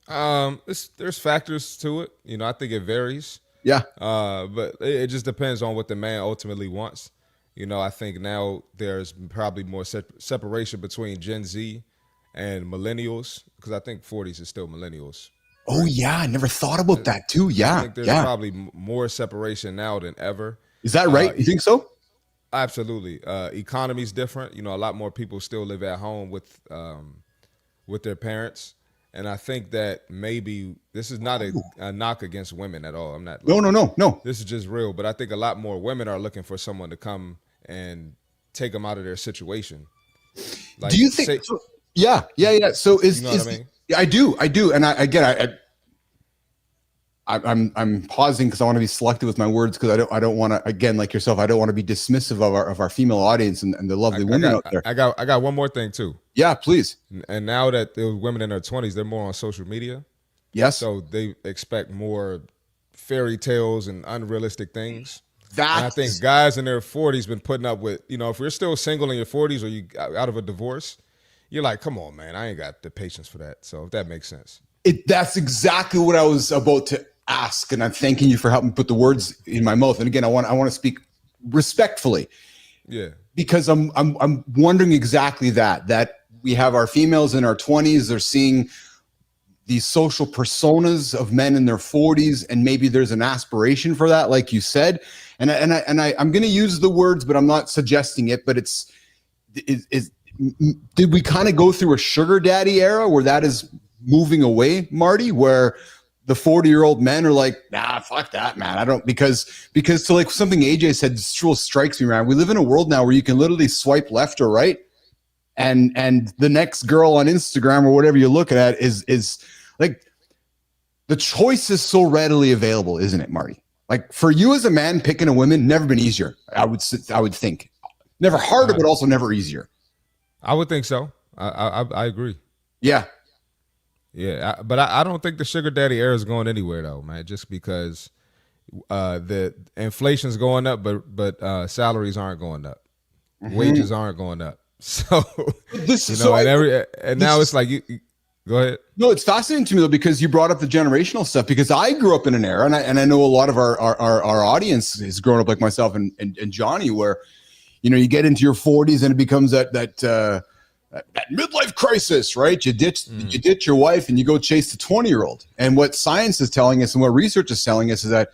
There's factors to it. You know, I think it varies. Yeah. But it just depends on what the man ultimately wants. You know, I think now there's probably more separation between Gen Z and millennials, because I think 40s is still millennials. Oh, yeah. I never thought about that, too. Yeah. I think there's probably more separation now than ever. Is that right? You think so? Absolutely. Economy's different. You know, a lot more people still live at home with their parents. And I think that maybe this is not a knock against women at all. I'm not. No. This is just real. But I think a lot more women are looking for someone to come and take them out of their situation. Like, do you think? Yeah. So you know what I mean? I do. And I'm pausing because I want to be selective with my words, because I don't want to, again, like yourself, I don't want to be dismissive of our female audience and the lovely women out there. I got one more thing too. Yeah, please. And now that there women in their 20s, they're more on social media. Yes. So they expect more fairy tales and unrealistic things. And I think guys in their 40s been putting up with, you know, if you're still single in your 40s or you out of a divorce, you're like, come on, man, I ain't got the patience for that. So if that makes sense. That's exactly what I was about to ask, and I'm thanking you for helping put the words in my mouth. And again, I want to speak respectfully. Yeah. Because I'm wondering exactly that we have our females in our 20s, they're seeing these social personas of men in their 40s, and maybe there's an aspiration for that, like you said. And I'm going to use the words, but I'm not suggesting it. But did we kind of go through a sugar daddy era where that is moving away, Marty, where the 40-year-old men are like, nah, fuck that, man. I don't, because to like something AJ said, still strikes me, man. We live in a world now where you can literally swipe left or right, and the next girl on Instagram or whatever you're looking at is like, the choice is so readily available, isn't it, Marty? Like, for you as a man, picking a woman never been easier. I would think never harder, but also never easier. I would think so. I agree. Yeah. Yeah, but I don't think the sugar daddy era is going anywhere though, man. Just because the inflation's going up, but salaries aren't going up, wages aren't going up. So now it's like you go ahead. No, it's fascinating to me though, because you brought up the generational stuff. Because I grew up in an era, and I know a lot of our audience has grown up like myself and Johnny, where you get into your 40s and it becomes that midlife crisis, right? You ditch your wife and you go chase the 20-year-old. And what science is telling us and what research is telling us is that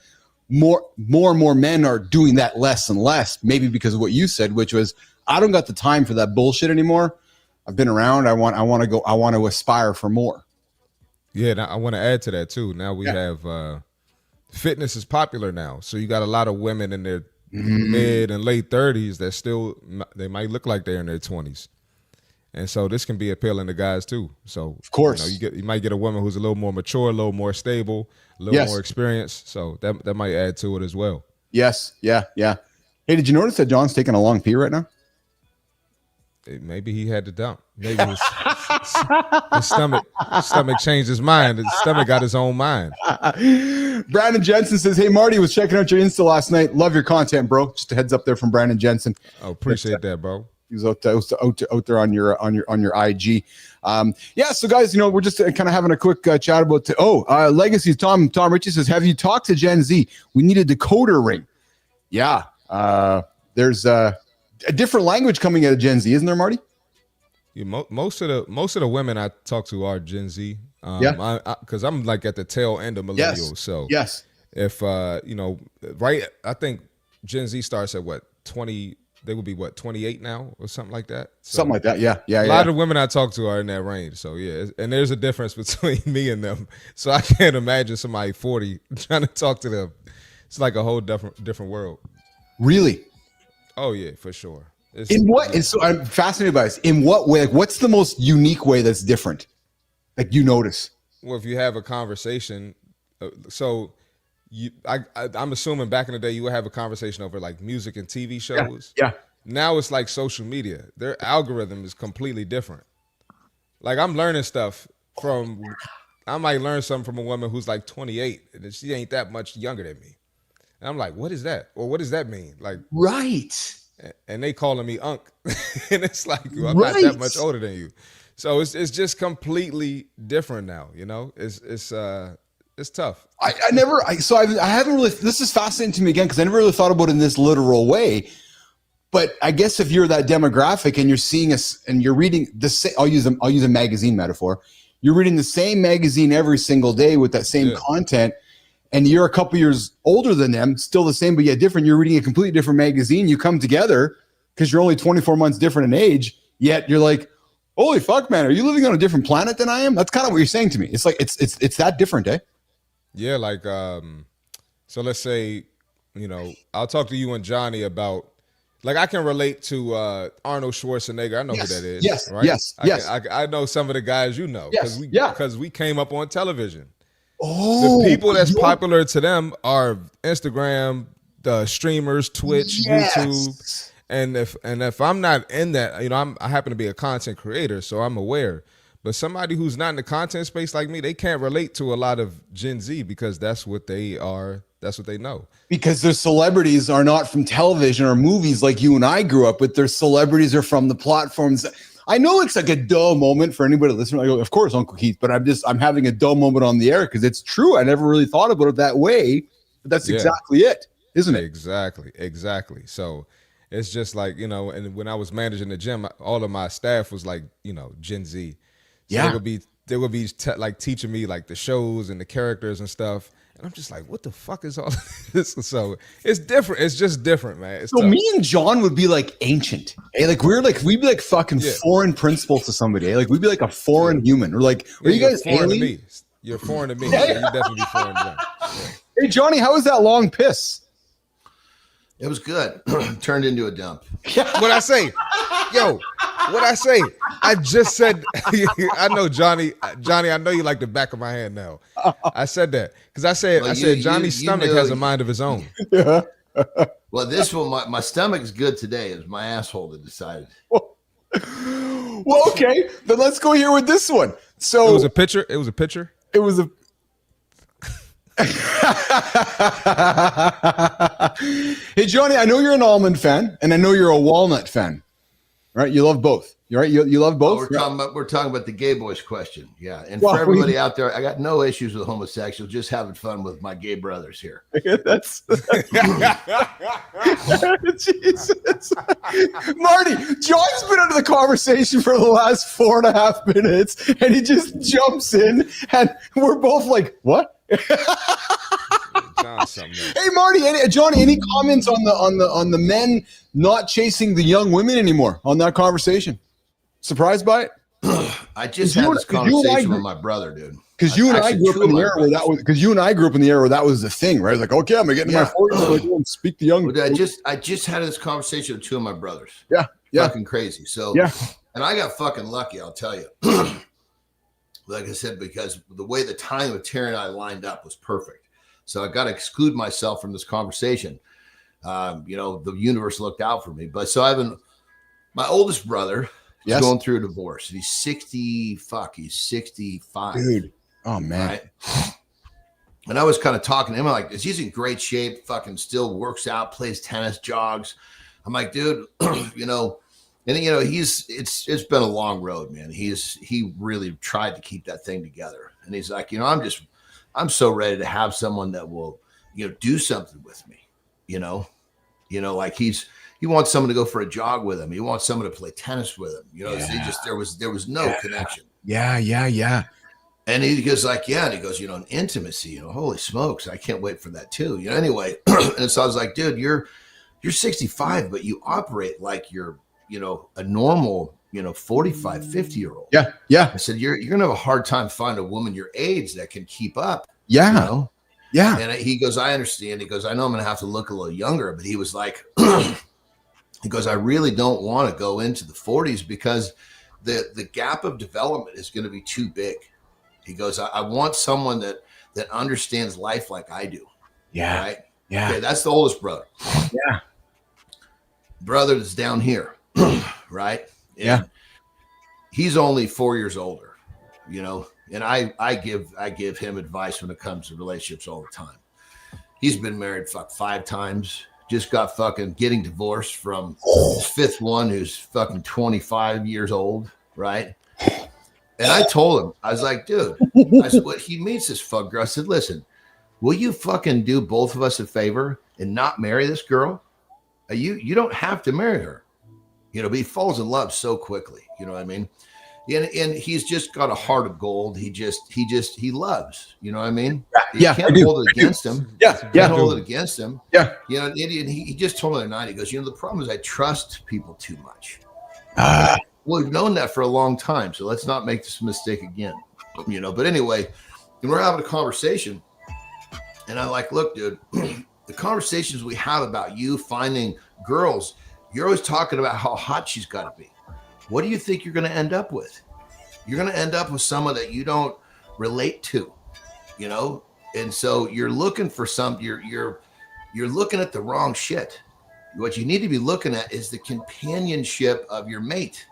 more and more men are doing that less and less, maybe because of what you said, which was, I don't got the time for that bullshit anymore. I've been around. I want to aspire for more. Yeah, I want to add to that too. Now we have fitness is popular now. So you got a lot of women in their mid and late 30s that still, they might look like they're in their 20s. And so this can be appealing to guys too. So of course, you might get a woman who's a little more mature, a little more stable, a little more experienced. So that might add to it as well. Yes. Yeah. Hey, did you notice that John's taking a long pee right now? Maybe he had to dump. Maybe his stomach changed his mind. His stomach got his own mind. Brandon Jensen says, hey, Marty, was checking out your Insta last night. Love your content, bro. Just a heads up there from Brandon Jensen. Oh, appreciate that, bro. He's out there on your IG. So guys, we're just kind of having a quick chat about legacies. Tom Ritchie says, have you talked to Gen Z? We need a decoder ring. Yeah. There's a different language coming out of Gen Z, isn't there, Marty? Yeah, most of the women I talk to are Gen Z. Because I'm like at the tail end of millennials. Yes. if right, I think Gen Z starts at what 20. They would be what 28 now or something like that. So Something like that. Yeah. a lot of women I talk to are in that range. So yeah, and there's a difference between me and them. So I can't imagine somebody 40 trying to talk to them. It's like a whole different world. Really? Oh yeah, for sure. In what? And so I'm fascinated by this. In what way? Like, what's the most unique way that's different? Like you notice? Well, if you have a conversation, I'm assuming back in the day you would have a conversation over like music and TV shows. Yeah. Now it's like social media. Their algorithm is completely different. Like I'm learning stuff I might learn something from a woman who's like 28 and she ain't that much younger than me. And I'm like, what is that? Or what does that mean? Like, right. And they calling me Unc. And it's like, I'm not that much older than you. So it's just completely different now, you know? It's tough. I haven't really, this is fascinating to me again, because I never really thought about it in this literal way. But I guess if you're that demographic and you're seeing us and you're reading the same, I'll use a magazine metaphor. You're reading the same magazine every single day with that same content, and you're a couple years older than them, still the same, but yet different. You're reading a completely different magazine. You come together because you're only 24 months different in age, yet you're like, holy fuck, man, are you living on a different planet than I am? That's kind of what you're saying to me. It's like, it's that different, eh? Yeah. Like, so let's say, I'll talk to you and Johnny about, like, I can relate to Arnold Schwarzenegger. I know who that is. Yes, right? yes. I know some of the guys because we came up on television. Oh, the people that's popular to them are Instagram, the streamers, Twitch, YouTube, and if I'm not in that, I happen to be a content creator, so I'm aware. But somebody who's not in the content space like me, they can't relate to a lot of Gen Z because that's what they are. That's what they know. Because their celebrities are not from television or movies like you and I grew up with. Their celebrities are from the platforms. I know it's like a dull moment for anybody listening. I go, of course, Uncle Keith, but I'm having a dull moment on the air because it's true. I never really thought about it that way, but that's exactly it, isn't it? Exactly. So it's just like, and when I was managing the gym, all of my staff was like, Gen Z. So they would be like teaching me like the shows and the characters and stuff. And I'm just like, what the fuck is all this? So it's different. It's just different, man. It's so tough. Me and John would be like ancient. Hey, like we'd be like fucking foreign principles to somebody. Hey? Like we'd be like a foreign human. Or like, are you guys foreign alien? to me? You're foreign to me. So you definitely be foreign to them. Yeah. Hey, Johnny, how was that long piss? It was good. Turned into a dump. What I say? What I say? I just said, I know Johnny, I know you like the back of my hand now. I said that because I said Johnny's stomach has a mind of his own. Yeah. Well, this one, my stomach's good today. It was my asshole that decided. Well, okay, then let's go here with this one. So it was a picture. It was a Hey, Johnny, I know you're an almond fan, and I know you're a walnut fan. Right? You love both. You're right. You love both. We're talking about the gay boys question. Yeah. And for everybody out there, I got no issues with homosexuals, just having fun with my gay brothers here. That's Jesus. Marty, John's been under the conversation for the last 4.5 minutes, and he just jumps in, and we're both like, what? Hey Marty, Johnny, any comments on the men not chasing the young women anymore on that conversation? Surprised by it? I just had this conversation with my brother, dude. Because you and I grew up in the era where that was. Because you and I grew up in the era where that was the thing, right? Like, okay, I'm gonna get in my 40s, like, speak the young. I just had this conversation with two of my brothers. Yeah. Fucking crazy. So and I got fucking lucky, I'll tell you. Like I said, because the way the time of Terry and I lined up was perfect. So I got to exclude myself from this conversation. The universe looked out for me. But so my oldest brother is going through a divorce. He's 65. Dude. Oh, man. Right? And I was kind of talking to him like this. He's in great shape, fucking still works out, plays tennis, jogs. I'm like, dude, it's been a long road, man. He really tried to keep that thing together. And he's like, I'm so ready to have someone that will, do something with me, like he wants someone to go for a jog with him. He wants someone to play tennis with him. So there was no connection. Yeah. And he goes like, yeah. And he goes, an intimacy, holy smokes. I can't wait for that too. Anyway. And so I was like, dude, you're 65, but you operate like you're, a normal, 45, 50-year-old. Yeah. Yeah. I said, you're going to have a hard time finding a woman your age that can keep up. Yeah. Yeah. And he goes, I understand. He goes, I know I'm going to have to look a little younger, but he was like, he goes, I really don't want to go into the 40s because the gap of development is going to be too big. He goes, I want someone that understands life like I do. Yeah. Right. Yeah. Okay, that's the oldest brother. Yeah. Brother that's down here. Right. And yeah. He's only 4 years older, and I give him advice when it comes to relationships all the time. He's been married 5 times, just got fucking getting divorced from his 5th one who's fucking 25 years old. Right. And I told him, I was like, dude, I said, when he meets this fuck girl, I said, listen, will you fucking do both of us a favor and not marry this girl? You don't have to marry her. But he falls in love so quickly. You know what I mean? And he's just got a heart of gold. He loves. You know what I mean? You can't hold it against him. Yeah. Can't hold it against him. Yeah. And he just told me the other night, he goes, the problem is I trust people too much. Well, we've known that for a long time. So let's not make this mistake again. But anyway, and we're having a conversation. And I'm like, look, dude, the conversations we have about you finding girls, you're always talking about how hot she's got to be. What do you think you're going to end up with? You're going to end up with someone that you don't relate to, And so you're looking for you're looking at the wrong shit. What you need to be looking at is the companionship of your mate.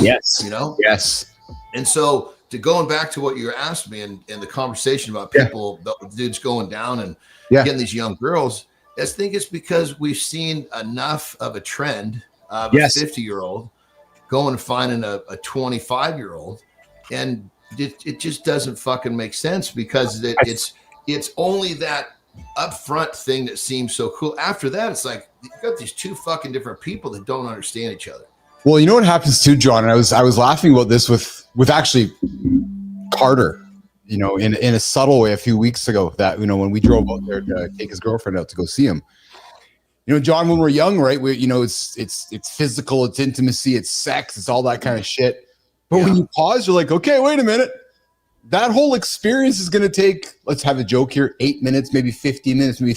Yes. Yes. And so going back to what you asked me in the conversation about people, the dudes going down and getting these young girls, I think it's because we've seen enough of a trend of a 50-year-old going and finding a 25-year-old, and it just doesn't fucking make sense because it's only that upfront thing that seems so cool. After that, it's like you've got these 2 fucking different people that don't understand each other. Well, you know what happens too, John, and I was laughing about this with actually Carter. In a subtle way a few weeks ago that, when we drove out there to take his girlfriend out to go see him, John, when we're young, right, it's physical, it's intimacy, it's sex, it's all that kind of shit. But when you pause, you're like, okay, wait a minute. That whole experience is going to take, let's have a joke here, 8 minutes, maybe 15 minutes, maybe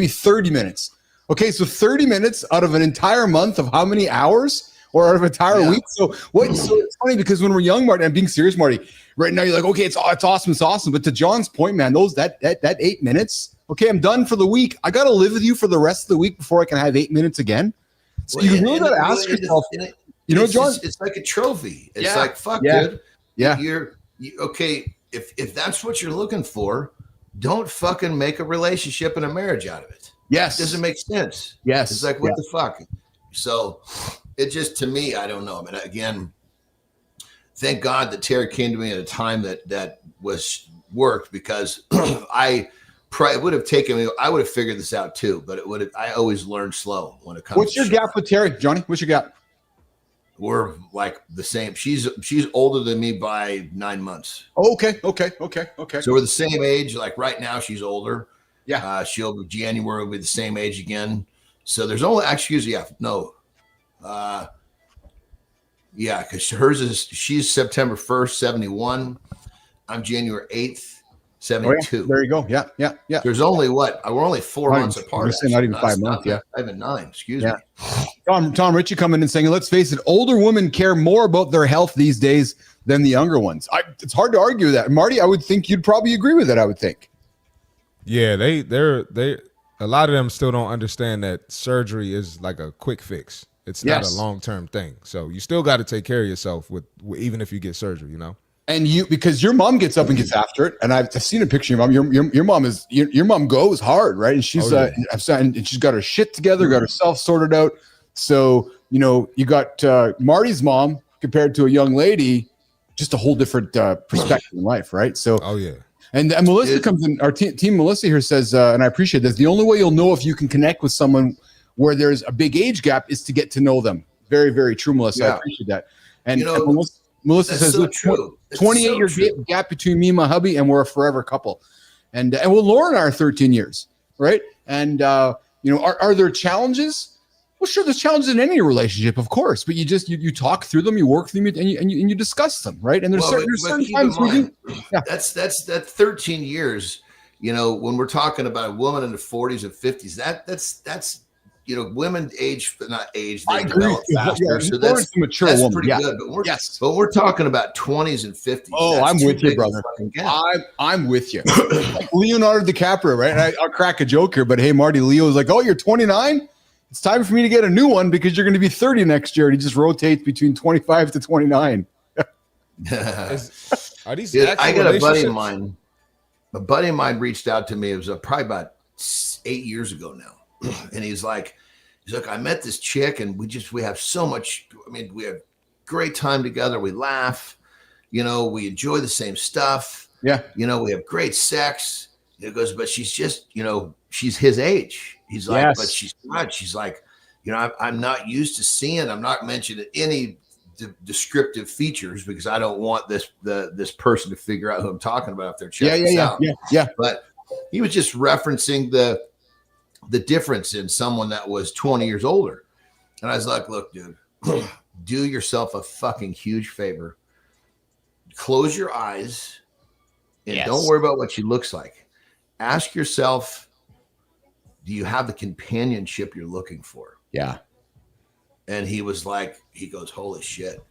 30 minutes. Okay. So 30 minutes out of an entire month of how many hours? Or out of an entire week. So it's funny because when we're young, Marty, I'm being serious, Marty. Right now, you're like, okay, it's awesome. But to John's point, man, that 8 minutes. Okay, I'm done for the week. I got to live with you for the rest of the week before I can have 8 minits again. So you really got to ask yourself. John, it's like a trophy. It's like, fuck, dude. Yeah. You're okay. If that's what you're looking for, don't fucking make a relationship and a marriage out of it. Yes, it doesn't make sense. Yes, it's like what the fuck. So. It just, to me, I don't know. I mean, again, thank God that Terry came to me at a time that was worked because it would have taken me. I would have figured this out too, but I always learn slow when it comes. What's your gap with Terry, Johnny? What's your gap? We're like the same. She's older than me by 9 months. Oh, okay. So we're the same age. Like right now, she's older. Yeah. January will be the same age again. So there's only because she's September 1st, 71. I'm January 8th, 72. Oh, yeah. There you go. Yeah. There's only we're only 4 months apart. Not even 5 months. Not even 9. Excuse me. Tom Ritchie coming in saying, let's face it, older women care more about their health these days than the younger ones. It's hard to argue with that. Marty, I would think you'd probably agree with that. I would think. Yeah, they're a lot of them still don't understand that surgery is like a quick fix. It's not a long-term thing. So you still got to take care of yourself with even if you get surgery, And because your mom gets up and gets after it, and I've seen a picture of your mom. Your mom goes hard, right? And she's and she's got her shit together, got herself sorted out. So you got Marty's mom compared to a young lady, just a whole different perspective in life, right? So And Melissa comes in. Our team Melissa here says, and I appreciate this. The only way you'll know if you can connect with someone where there's a big age gap is to get to know them. Very, very true, Melissa. I appreciate that. And Melissa That's says, so "Look, true. That's 28-year so true. gap between me and my hubby, and we're a forever couple." And well, Lauren and I are 13 years, right? And are there challenges? Well, sure, there's challenges in any relationship, of course, but you talk through them, you work through them, and you discuss them, right? And there's certain keep times in mind, yeah. that's 13 years. When we're talking about a woman in the 40s and 50s, that's women age, not age, they develop faster. Yeah, so Lauren's a mature woman. pretty good. But we're talking about 20s and 50s. Oh, I'm with you, brother. I'm with you. Like Leonardo DiCaprio, right? And I'll crack a joke here, but hey, Marty, Leo's like, "Oh, you're 29? It's time for me to get a new one because you're going to be 30 next year." And he just rotates between 25 to 29. Are these Dude, actual I got a buddy of relationships? mine. A buddy of mine reached out to me. It was probably about 8 years ago now. And he's like, I met this chick and we have so much. I mean, we have great time together. We laugh, we enjoy the same stuff. Yeah. We have great sex. He goes, but she's just, she's his age. He's like, Yes. but she's not. She's like, I'm not used to seeing. I'm not mentioning any descriptive features because I don't want this person to figure out who I'm talking about if they're checking this out. Yeah. But he was just referencing the difference in someone that was 20 years older. And I was like, look, dude, do yourself a fucking huge favor. Close your eyes and don't worry about what she looks like. Ask yourself, do you have the companionship you're looking for? Yeah. And he was like, he goes, holy shit.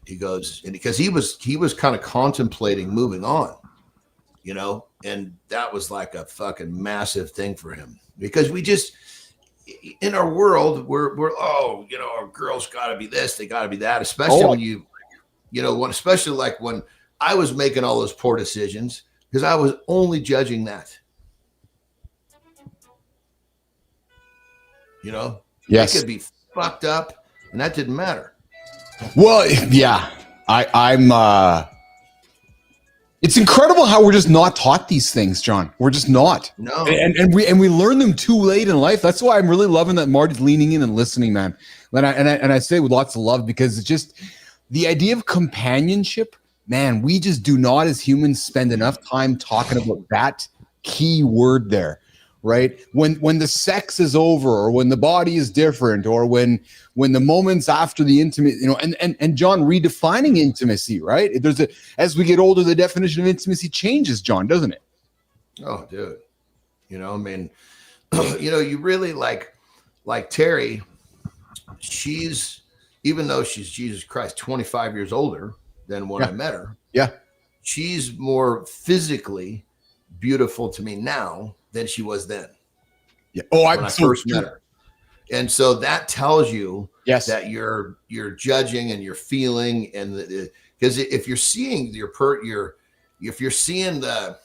He goes, and because he was kind of contemplating moving on, and that was like a fucking massive thing for him because we just, in our world, we're our girls got to be this, they got to be that, especially when especially like when I was making all those poor decisions because I was only judging that. Yes. It could be fucked up, and that didn't matter. Well, yeah, I'm. It's incredible how we're just not taught these things, John. We're just not. No, and we learn them too late in life. That's why I'm really loving that Marty's leaning in and listening, man. And I say it with lots of love because it's just the idea of companionship, man. We just do not, as humans, spend enough time talking about that key word there. Right. When the sex is over or when the body is different or when the moments after the intimate, and John, redefining intimacy, right? As we get older, the definition of intimacy changes, John, doesn't it? Oh, dude. You really like Terry, she's, even though she's Jesus Christ, 25 years older than when I met her. Yeah. She's more physically beautiful to me now than she was then. Yeah. Oh, when I first met her. And so that tells you that you're judging and you're feeling, and because if you're seeing if you're seeing the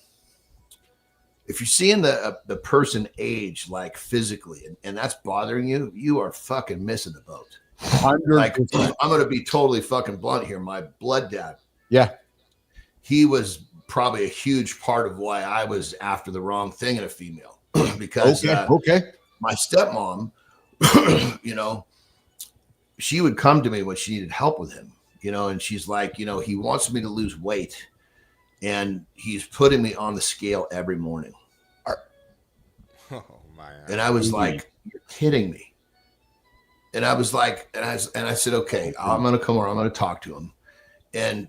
person age like physically and that's bothering you, you are fucking missing the boat. 100%. Like I'm gonna be totally fucking blunt here. My blood dad. Yeah. He was probably a huge part of why I was after the wrong thing in a female because my stepmom, she would come to me when she needed help with him, and she's like, he wants me to lose weight and he's putting me on the scale every morning. Oh my! And I was like, you're kidding me. And I was like, and I said, okay, I'm going to come over. I'm going to talk to him. And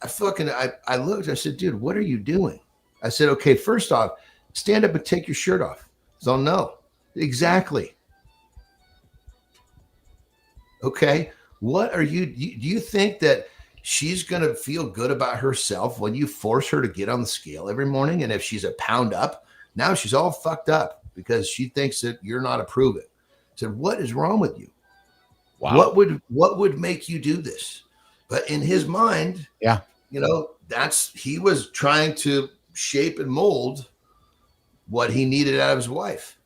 I looked, I said, dude, what are you doing? I said, okay, first off, stand up and take your shirt off. So no, exactly. Okay. What are you, do you think that she's going to feel good about herself when you force her to get on the scale every morning? And if she's a pound up, now she's all fucked up because she thinks that you're not approving. I said, what is wrong with you? Wow. What would make you do this? But in his mind, he was trying to shape and mold what he needed out of his wife.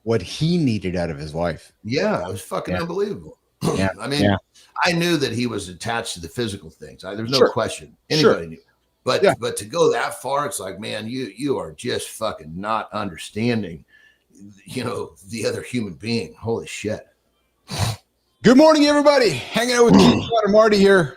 What he needed out of his wife. Yeah, it was fucking unbelievable. Yeah. I mean, I knew that he was attached to the physical things. There's no question. Anybody knew. But to go that far, it's like, man, you are just fucking not understanding, the other human being. Holy shit. Good morning, everybody. Hanging out with Keith and Marty here.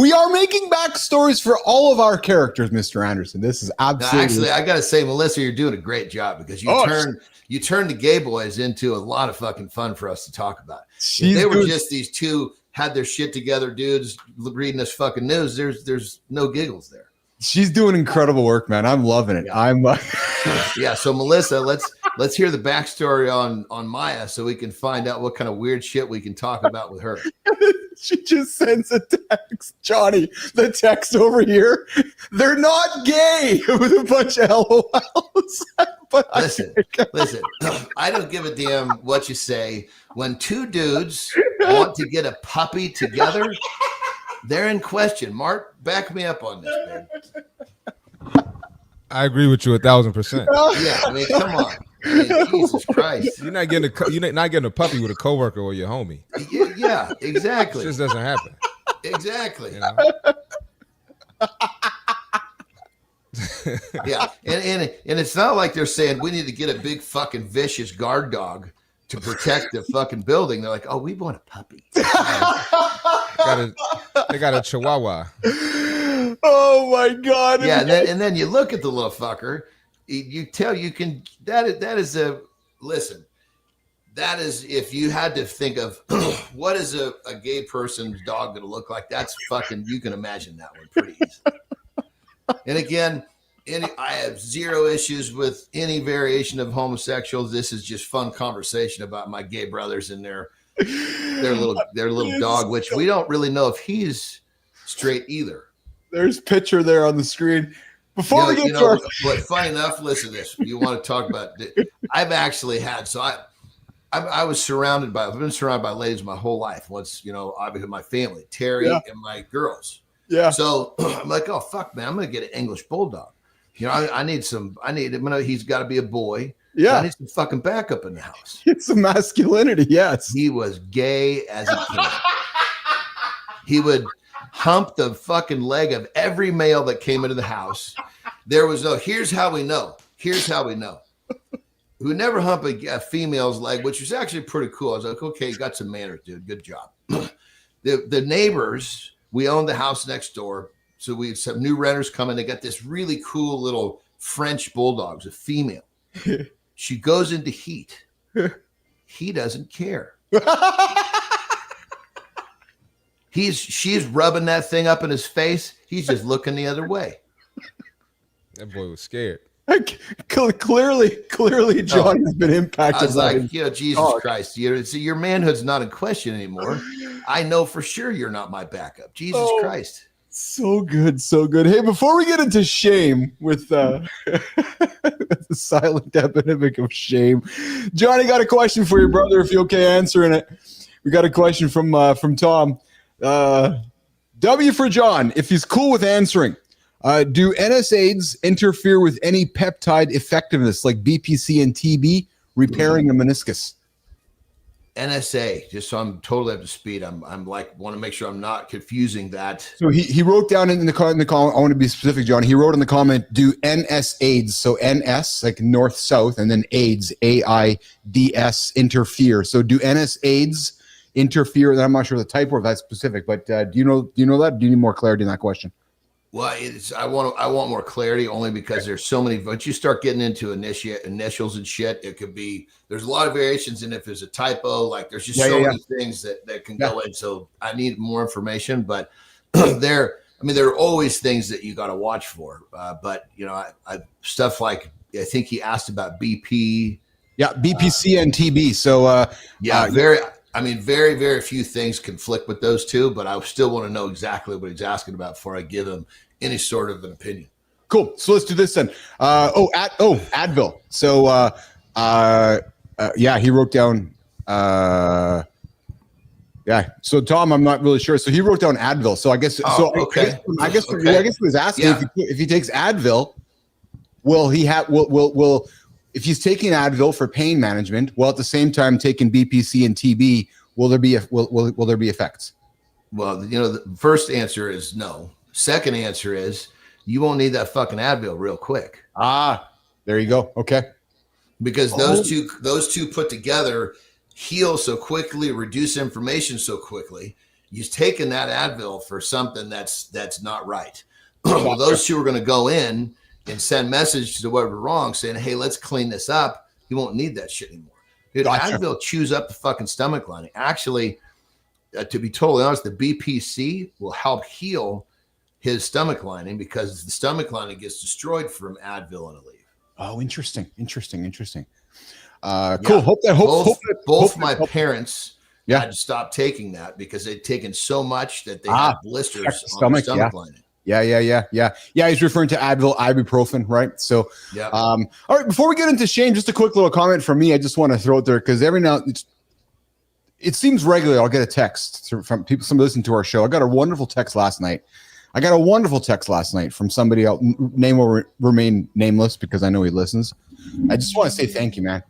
We are making backstories for all of our characters, Mr. Anderson. This is absolutely. Now, actually, I got to say, Melissa, you're doing a great job because you turned the gay boys into a lot of fucking fun for us to talk about. If they were just these two had their shit together dudes reading this fucking news. There's no giggles there. She's doing incredible work, man. I'm loving it. Yeah. So Melissa, let's hear the backstory on Maya so we can find out what kind of weird shit we can talk about with her. She just sends a text, Johnny. The text over here, they're not gay with a bunch of LOLs. But listen. I don't give a damn what you say. When two dudes want to get a puppy together, they're in question. Mark, back me up on this, man. I agree with you 1,000%. Yeah, I mean, come on. I mean, Jesus Christ. You're not getting a puppy with a coworker or your homie. Yeah, exactly. It just doesn't happen. Exactly. You know? Yeah, and it's not like they're saying we need to get a big fucking vicious guard dog to protect the fucking building. They're like, oh, we want a puppy. They got a chihuahua. Oh my God. Yeah, and then you look at the little fucker. That is if you had to think of what is a gay person's dog going to look like, that's fucking, you can imagine that one pretty easily. And again, I have zero issues with any variation of homosexuals. This is just fun conversation about my gay brothers and their little dog, which we don't really know if he's straight either. There's picture there on the screen. Before we get to but funny enough, listen to this. You want to talk about? I've actually had I've been surrounded by ladies my whole life. Once obviously my family, Terry and my girls. Yeah. So I'm like, oh fuck, man, I'm gonna get an English bulldog. He's got to be a boy. Yeah. I need some fucking backup in the house. It's some masculinity. Yes. He was gay as a kid. He would hump the fucking leg of every male that came into the house. There was here's how we know. We would never hump a female's leg, which was actually pretty cool. I was like, okay, you got some manners, dude. Good job. The neighbors, we owned the house next door. So we had some new renters coming. They got this really cool little French bulldog, a female. She goes into heat. He doesn't care. She's rubbing that thing up in his face. He's just looking the other way. That boy was scared. Clearly, John has been impacted. I was like, Jesus Christ, your manhood's not in question anymore. I know for sure you're not my backup. Jesus Christ. So good. Hey, before we get into shame with the silent epidemic of shame, Johnny got a question for your brother. If you're okay answering it, we got a question from Tom. W for John, if he's cool with answering. Do NSAIDs interfere with any peptide effectiveness like BPC and TB repairing the meniscus? NSA, just so I'm totally up to speed. I'm like, want to make sure I'm not confusing that. So he wrote down in the comment. I want to be specific, John. He wrote in the comment, do NSAIDs, so NS like north south, and then AIDS AIDS interfere. So do NSAIDs interfere? And I'm not sure the type or if that's specific, but do you know that? Do you need more clarity in that question? Well, I want more clarity only because there's so many. Once you start getting into initials and shit, it could be there's a lot of variations, and if there's a typo, like there's just so many things that can go in. So I need more information, but there are always things that you got to watch for. But I stuff like I think he asked about BP, BPC and TB. So very, very few things conflict with those two, but I still want to know exactly what he's asking about before I give him any sort of an opinion. Cool. So let's do this then. Advil. So, he wrote down. So Tom, I'm not really sure. So he wrote down Advil. So I guess. Okay. I guess he was asking if he takes Advil, will he have? Will if he's taking Advil for pain management, while at the same time taking BPC and TB, will there be effects? Well, the first answer is no. Second answer is you won't need that fucking Advil real quick. There you go. Okay. Because those two put together heal so quickly, reduce inflammation so quickly, you've taken that Advil for something that's not right. Well, those two are going to go in and send message to whatever wrong saying, hey, let's clean this up. You won't need that shit anymore. Dude, Advil chews up the fucking stomach lining. Actually, to be totally honest, the BPC will help heal his stomach lining because the stomach lining gets destroyed from Advil and Aleve. Oh, interesting. Cool. Yeah. Both my helped. Parents had to stop taking that because they'd taken so much that they had blisters on the stomach lining. Yeah. He's referring to Advil, ibuprofen, right? So, all right. Before we get into shame, just a quick little comment from me. I just want to throw it there because every now it seems regularly I'll get a text from people, somebody listening to our show. I got a wonderful text last night from somebody else. Name will remain nameless because I know he listens. I just want to say thank you, man.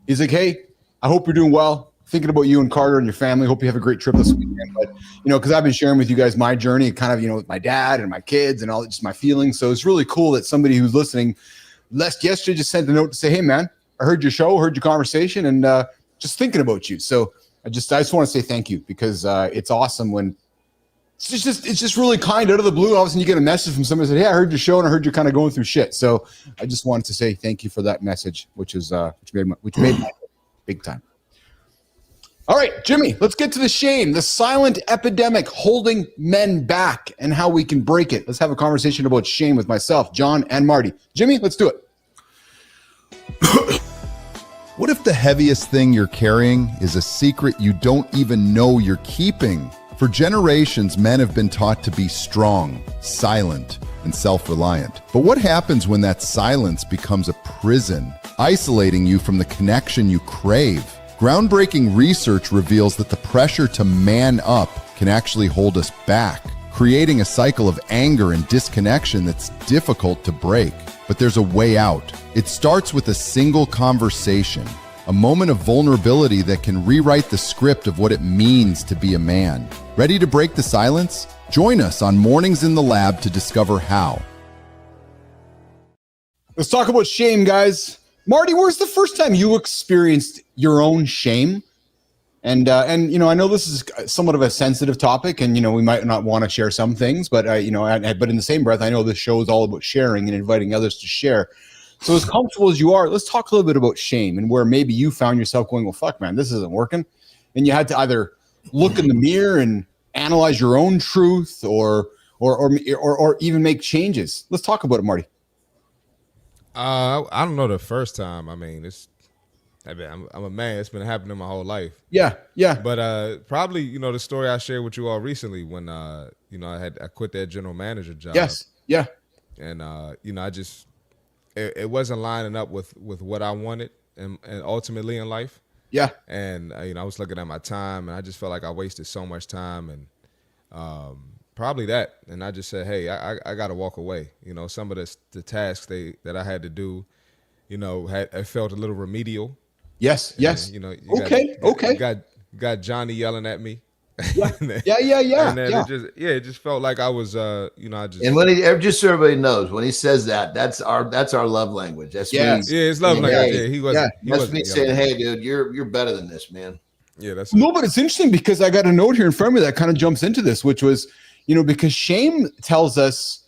He's like, hey, I hope you're doing well. Thinking about you and Carter and your family. Hope you have a great trip this weekend. But, because I've been sharing with you guys my journey, kind of, with my dad and my kids and all just my feelings. So it's really cool that somebody who's listening yesterday just sent a note to say, hey, man, I heard your show, heard your conversation, and just thinking about you. So I just want to say thank you because it's awesome when it's just really kind out of the blue. All of a sudden you get a message from somebody that said, hey, I heard your show and I heard you're kind of going through shit. So I just wanted to say thank you for that message, which made my big time. All right, Jimmy, let's get to the shame, the silent epidemic holding men back and how we can break it. Let's have a conversation about shame with myself, John, and Marty. Jimmy, let's do it. What if the heaviest thing you're carrying is a secret you don't even know you're keeping? For generations, men have been taught to be strong, silent, and self-reliant. But what happens when that silence becomes a prison, isolating you from the connection you crave? Groundbreaking research reveals that the pressure to man up can actually hold us back, creating a cycle of anger and disconnection that's difficult to break. But there's a way out. It starts with a single conversation, a moment of vulnerability that can rewrite the script of what it means to be a man. Ready to break the silence? Join us on Mornings in the Lab to discover how. Let's talk about shame, guys. Marty, where's the first time you experienced your own shame? And I know this is somewhat of a sensitive topic, and we might not want to share some things, but but in the same breath, I know this show is all about sharing and inviting others to share. So as comfortable as you are, let's talk a little bit about shame and where maybe you found yourself going, well, fuck, man, this isn't working, and you had to either look in the mirror and analyze your own truth, or even make changes. Let's talk about it, Marty. I don't know the first time. I mean, I'm a man. It's been happening my whole life. Yeah. But probably, the story I shared with you all recently when, I quit that general manager job. Yes. Yeah. And, it wasn't lining up with what I wanted and ultimately in life. Yeah. And, I was looking at my time and I just felt like I wasted so much time and, probably that. And I just said, hey, I got to walk away. Some of the tasks that I had to do, I felt a little remedial. Yes. And, Okay. Got Johnny yelling at me. Yeah. And then it just felt like I was, I just. And when just so everybody knows, when he says that, that's our love language. That's me. It's love language. Yeah, he wasn't. That's me saying, hey, dude, you're better than this, man. Yeah, that's. No, but it's interesting because I got a note here in front of me that kind of jumps into this, which was, because shame tells us,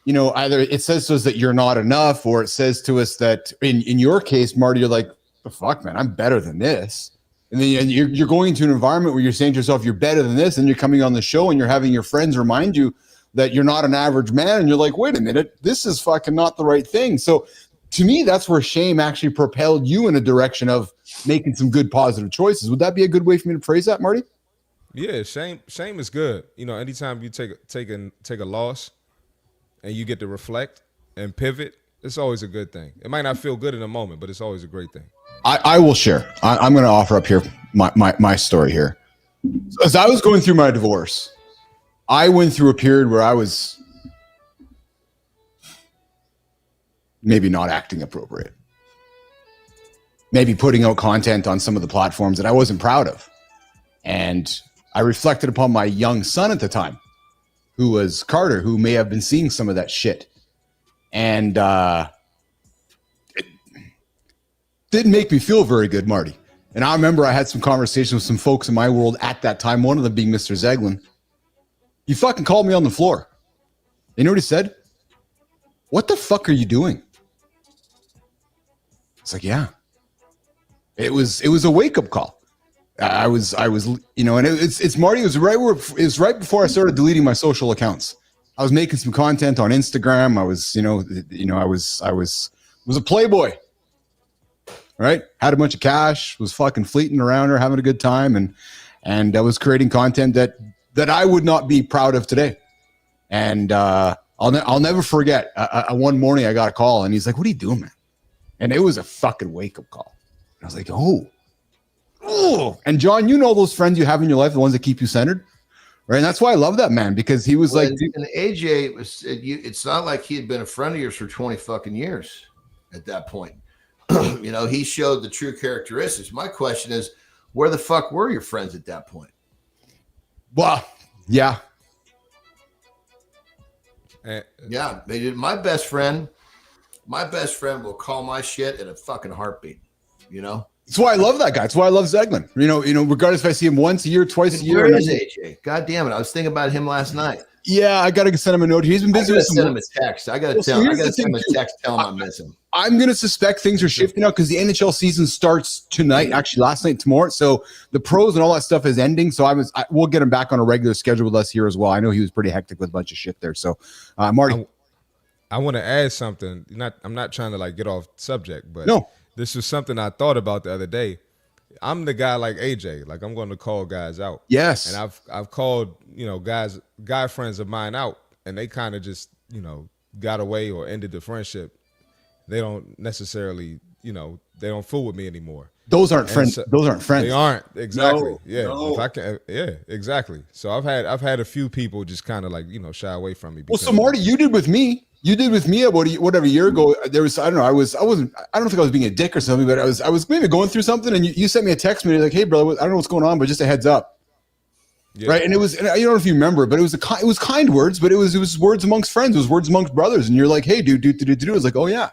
either it says to us that you're not enough, or it says to us that in your case, Marty, you're like, the fuck, man, I'm better than this. And then you're going into an environment where you're saying to yourself, you're better than this. And you're coming on the show and you're having your friends remind you that you're not an average man. And you're like, wait a minute, this is fucking not the right thing. So to me, that's where shame actually propelled you in a direction of making some good, positive choices. Would that be a good way for me to phrase that, Marty? Yeah, shame is good. Anytime you take a loss and you get to reflect and pivot, it's always a good thing. It might not feel good in a moment, but it's always a great thing. I will share. I'm going to offer up here my story here. As I was going through my divorce, I went through a period where I was maybe not acting appropriate, maybe putting out content on some of the platforms that I wasn't proud of. And I reflected upon my young son at the time, who was Carter, who may have been seeing some of that shit. And it didn't make me feel very good, Marty. And I remember I had some conversations with some folks in my world at that time, one of them being Mr. Zeglin. He fucking called me on the floor. You know what he said? What the fuck are you doing? It's like, yeah. It was a wake-up call. I was, you know, and it's Marty. It was right before I started deleting my social accounts. I was making some content on Instagram. I was, I was a playboy, right? Had a bunch of cash, was fucking fleeting around her, having a good time, and I was creating content that I would not be proud of today. And I'll never forget. One morning I got a call, and he's like, "What are you doing, man?" And it was a fucking wake-up call. I was like, oh. And John, you know those friends you have in your life, the ones that keep you centered, right? And that's why I love that man, because he was like, and AJ was. It's not like he had been a friend of yours for 20 fucking years. At that point, you know, he showed the true characteristics. My question is, where the fuck were your friends at that point? Well, yeah, yeah, they did. My best friend will call my shit in a fucking heartbeat. You know, that's why I love that guy. That's why I love Zeglin. You know, regardless if I see him once a year, twice a year. Where is AJ? God damn it! I was thinking about him last night. Yeah, I gotta send him a note. He's been busy. Send him a text. I gotta send him a text. Tell him I miss him. I'm gonna suspect things are shifting now because the NHL season starts tonight. Actually, last night, tomorrow. So the pros and all that stuff is ending. So we'll get him back on a regular schedule with us here as well. I know he was pretty hectic with a bunch of shit there. So, Marty, I want to add something. I'm not trying to like get off subject, but no. This was something I thought about the other day. I'm the guy like AJ, like I'm going to call guys out. Yes. And I've called, guy friends of mine out, and they kind of just, got away or ended the friendship. They don't necessarily, they don't fool with me anymore. Those aren't friends. Those aren't friends. They aren't. Exactly. No, yeah. no. If I can, yeah, exactly. So I've had a few people just kind of like, shy away from me. Well, so Marty, you did with me about whatever year ago. There was, I don't know, I don't think I was being a dick or something, but I was maybe going through something, and you sent me a text, and you're like, "Hey, brother, I don't know what's going on, but just a heads up." Yeah. Right. And I don't know if you remember, but it was kind words, but it was words amongst friends. It was words amongst brothers. And you're like, "Hey, dude." I was like, "Oh yeah."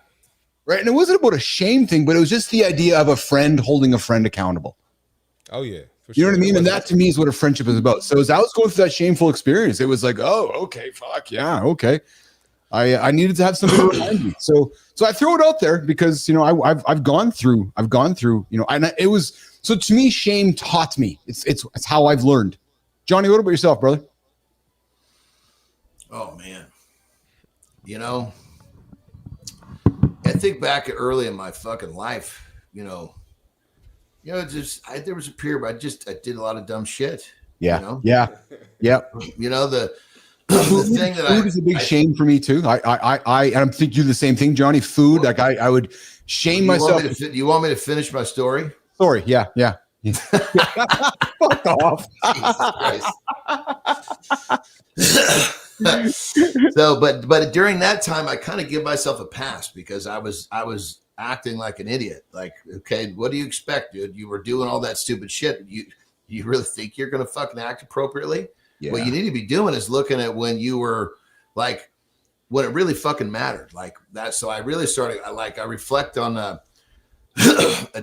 Right. And it wasn't about a shame thing, but it was just the idea of a friend holding a friend accountable. Oh yeah. You know what I mean? And that to me is what a friendship is about. So as I was going through that shameful experience, it was like, oh, okay, fuck yeah. Okay. I needed to have something to remind me. So I throw it out there because, I've gone through, and it was, so to me, shame taught me. It's how I've learned. Johnny, what about yourself, brother? Oh man. I think back early in my fucking life, there was a period where I did a lot of dumb shit. Yeah. Yeah. Yeah. The thing that food is a big shame for me too. I think you do the same thing, Johnny. Food, like I would shame myself. You want me to finish my story? Sorry. Yeah. Fuck off. So, but during that time, I kind of give myself a pass because I was acting like an idiot. Like, okay, what do you expect, dude? You were doing all that stupid shit. You really think you're gonna fucking act appropriately? Yeah. What you need to be doing is looking at when you were like, when it really fucking mattered, like that. So I really started. I reflect on a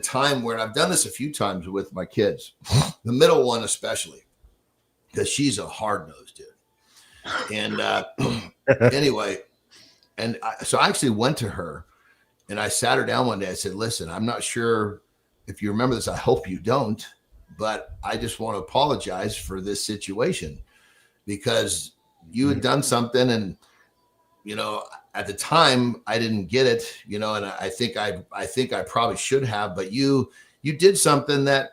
time where I've done this a few times with my kids, the middle one especially, because she's a hard-nosed dude. And anyway, so I actually went to her and I sat her down one day. I said, "Listen, I'm not sure if you remember this. I hope you don't, but I just want to apologize for this situation because you had done something, and at the time I didn't get it, and I think I probably should have, but you did something that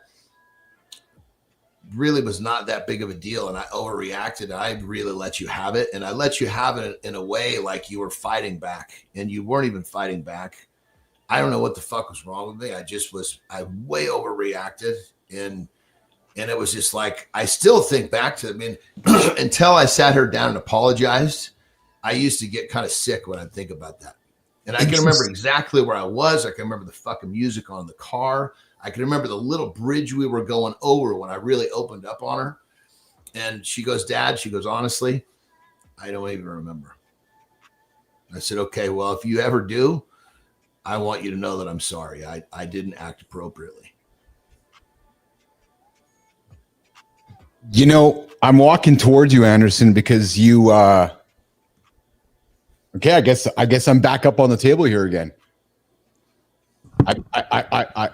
really was not that big of a deal, and I overreacted. I really let you have it, and I let you have it in a way like you were fighting back, and you weren't even fighting back. I don't know what the fuck was wrong with me. I way overreacted, and it was just like, I still think back to it. I mean, until I sat her down and apologized, I used to get kind of sick when I think about that. And I can remember exactly where I was. I can remember the fucking music on the car. I can remember the little bridge we were going over when I really opened up on her. And she goes, "Dad," she goes, "honestly, I don't even remember." I said, "Okay, well, if you ever do, I want you to know that I'm sorry. I didn't act appropriately." You know, I'm walking towards you, Anderson, because you. Okay, I guess I'm back up on the table here again.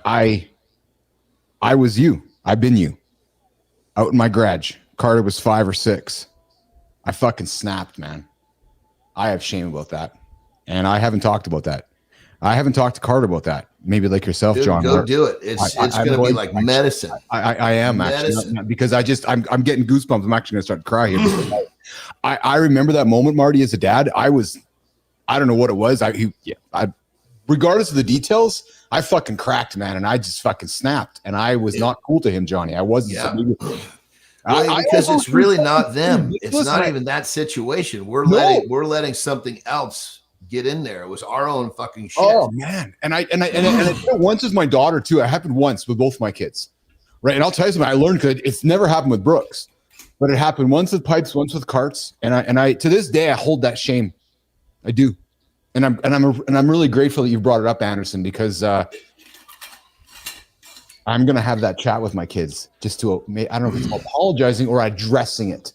I was you. I've been you. Out in my garage. Carter was 5 or 6. I fucking snapped, man. I have shame about that, and I haven't talked about that. I haven't talked to Carter about that. Maybe like yourself, Dude, John. go do it. It's going to be like medicine. I am medicine. Actually, because I'm getting goosebumps. I'm actually going to start to cry here. I remember that moment, Marty, as a dad. I don't know what it was. Regardless of the details, I fucking cracked, man, and I just fucking snapped. And I was not cool to him, Johnny. I wasn't. Yeah. Because it's really not them. It's not even that situation. We're letting something else get in there. It was our own fucking shit. Oh man, and I once with my daughter too. It happened once with both my kids, right? And I'll tell you something. I learned because it's never happened with Brooks, but it happened once with pipes, once with carts, and I to this day I hold that shame. I do, and I'm really grateful that you brought it up, Anderson, because I'm gonna have that chat with my kids just to I don't know if it's apologizing or addressing it,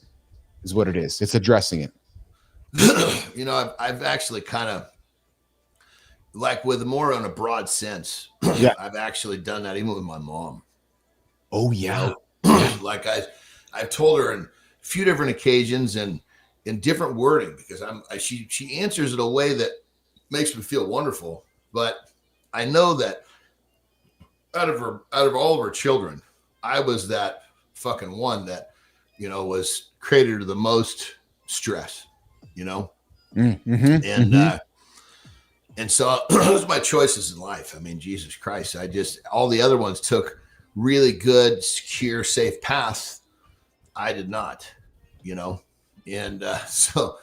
is what it is. It's addressing it. You know, I've actually kind of like with more on a broad sense. Yeah, I've actually done that even with my mom. Oh yeah, you know, like I've told her on a few different occasions and in different wording because she answers it a way that makes me feel wonderful. But I know that out of all of her children, I was that fucking one that, you know, was created to the most stress. You know, and so those are my choices in life. I mean, Jesus Christ, all the other ones took really good, secure, safe paths. I did not, you know, and so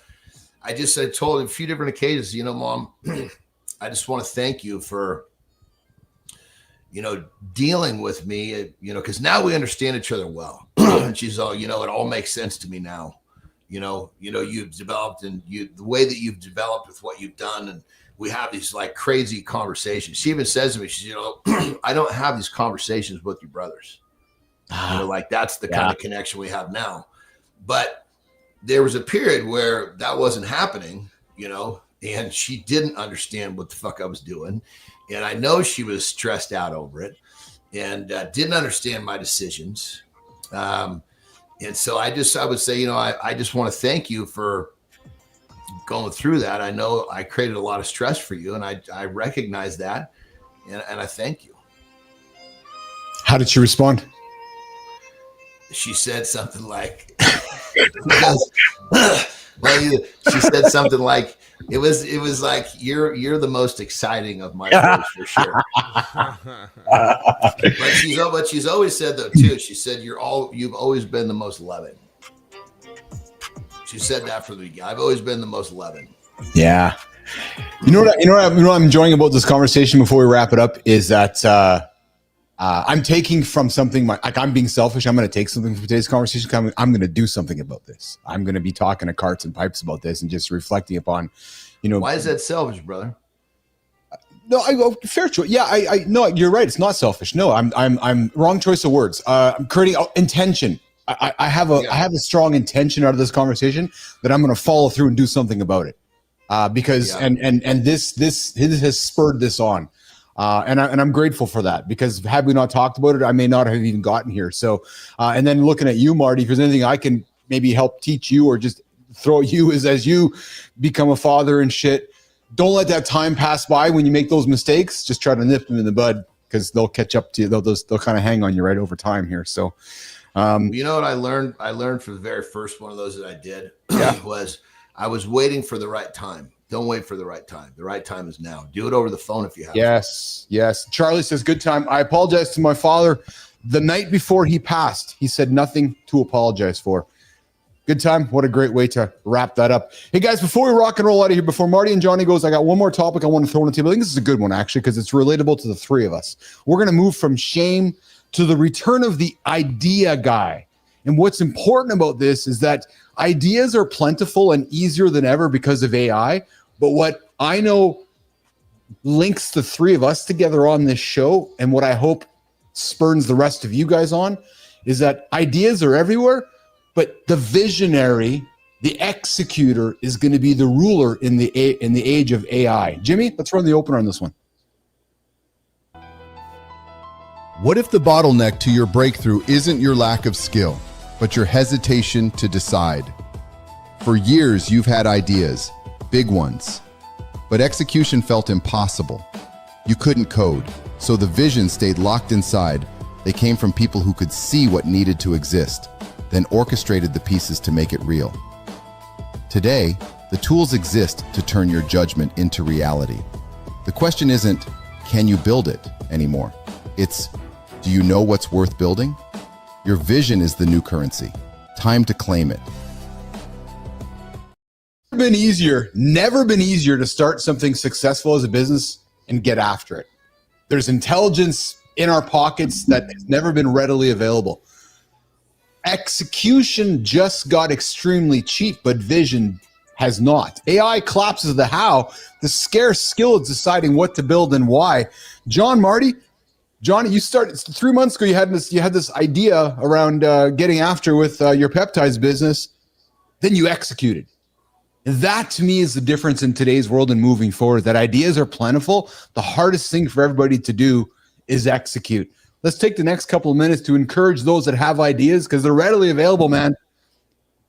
I told her a few different occasions, you know, Mom, I just want to thank you for, you know, dealing with me, you know, because now we understand each other well. And she's all, you know, it all makes sense to me now. You know, you've developed and the way that you've developed with what you've done. And we have these like crazy conversations. She even says to me, she's, you know, I don't have these conversations with your brothers. You know, like that's the kind of connection we have now. But there was a period where that wasn't happening, you know, and she didn't understand what the fuck I was doing. And I know she was stressed out over it and didn't understand my decisions. And so I would say, you know, I just want to thank you for going through that. I know I created a lot of stress for you and I recognize that. And I thank you. How did she respond? She said something like, she said something like, it was like, you're the most exciting of my boys for sure. But she's always said though too. She said you've always been the most loving. She said that from the beginning. I've always been the most loving. Yeah. You know what I'm enjoying about this conversation before we wrap it up is that I'm taking from something like I'm being selfish. I'm going to take something from today's conversation. I'm going to do something about this. I'm going to be talking to Carts and Pipes about this and just reflecting upon, you know. Why is that selfish, brother? No, fair choice. Yeah, I no, you're right. It's not selfish. No, I'm wrong choice of words. I'm creating intention. I have a strong intention out of this conversation that I'm going to follow through and do something about it. Because this has spurred this on. And I'm grateful for that because had we not talked about it, I may not have even gotten here. So, and then looking at you, Marty, if there's anything I can maybe help teach you or just throw at you is as you become a father and shit, don't let that time pass by when you make those mistakes. Just try to nip them in the bud because they'll catch up to you. They'll kind of hang on you right over time here. So, you know what I learned? I learned for the very first one of those that I did was I was waiting for the right time. Don't wait for the right time. The right time is now. Do it over the phone if you have. Yes. Charlie says, good time. I apologize to my father the night before he passed. He said nothing to apologize for. Good time. What a great way to wrap that up. Hey, guys, before we rock and roll out of here, before Marty and Johnny goes, I got one more topic I want to throw on the table. I think this is a good one, actually, because it's relatable to the three of us. We're going to move from shame to the return of the idea guy. And what's important about this is that ideas are plentiful and easier than ever because of AI. But what I know links the three of us together on this show and what I hope spurns the rest of you guys on is that ideas are everywhere, but the visionary, the executor, is going to be the ruler in the age of AI. Jimmy, let's run the opener on this one. What if the bottleneck to your breakthrough isn't your lack of skill, but your hesitation to decide? For years, you've had ideas, big ones, but execution felt impossible. You couldn't code, so the vision stayed locked inside. They came from people who could see what needed to exist, then orchestrated the pieces to make it real. Today, the tools exist to turn your judgment into reality. The question isn't, can you build it anymore? It's, do you know what's worth building? Your vision is the new currency. Time to claim it. Never been easier to start something successful as a business and get after it. There's intelligence in our pockets that has never been readily available. Execution just got extremely cheap, but vision has not. AI collapses the how. The scarce skill is deciding what to build and why. Johnny, you started 3 months ago. You had this idea around getting after with your peptides business. Then you executed. And that to me is the difference in today's world and moving forward. That ideas are plentiful. The hardest thing for everybody to do is execute. Let's take the next couple of minutes to encourage those that have ideas because they're readily available, man.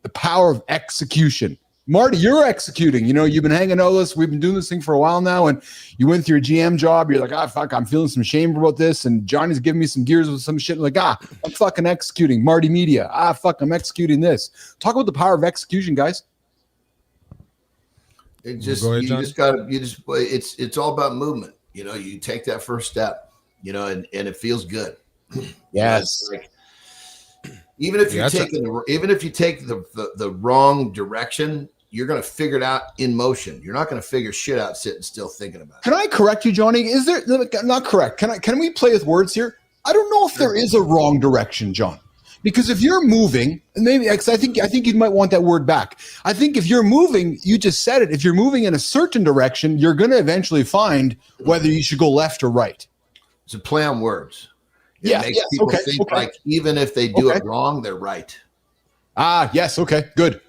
The power of execution. Marty, you're executing. You know, you've been hanging out with us. We've been doing this thing for a while now, and you went through your GM job. You're like, fuck, I'm feeling some shame about this. And Johnny's giving me some gears with some shit. Like, I'm fucking executing. Marty Media. Fuck, I'm executing this. Talk about the power of execution, guys. It's all about movement. You know, you take that first step, you know, and it feels good. Yes. Like, even if you take the wrong direction, you're going to figure it out in motion. You're not going to figure shit out sitting still thinking about it. Can I correct you, Johnny? Is there not correct? Can we play with words here? I don't know if there is a wrong direction, John. Because if you're moving, and maybe I think you might want that word back. I think if you're moving, you just said it. If you're moving in a certain direction, you're going to eventually find whether you should go left or right. It's a play on words. It makes people think like even if they do it wrong, they're right. Yes. Okay, good.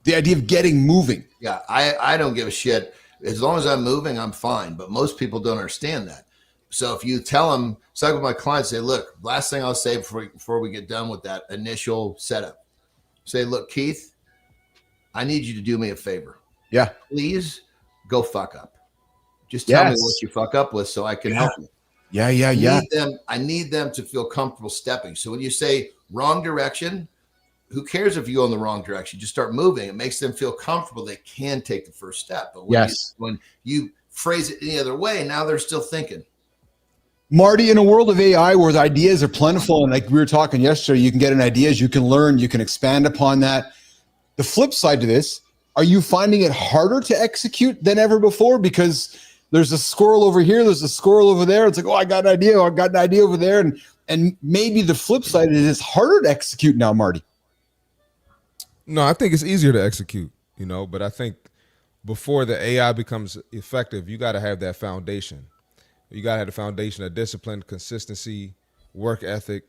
The idea of getting moving. Yeah, I don't give a shit. As long as I'm moving, I'm fine. But most people don't understand that. So if you tell them, it's like with my clients, say, look, last thing I'll say before we get done with that initial setup, say, look, Keith, I need you to do me a favor. Yeah. Please go fuck up. Just tell me what you fuck up with so I can help you. Yeah. I need them to feel comfortable stepping. So when you say wrong direction, who cares if you go in the wrong direction? Just start moving. It makes them feel comfortable. They can take the first step. But when you phrase it any other way, now they're still thinking. Marty, in a world of AI where the ideas are plentiful, and like we were talking yesterday, you can get an ideas, you can learn, you can expand upon that. The flip side to this, are you finding it harder to execute than ever before? Because there's a squirrel over here, there's a squirrel over there. It's like, I got an idea over there. And maybe the flip side is it's harder to execute now, Marty. No, I think it's easier to execute, but I think before the AI becomes effective, you got to have that foundation. You got to have the foundation of discipline, consistency, work ethic.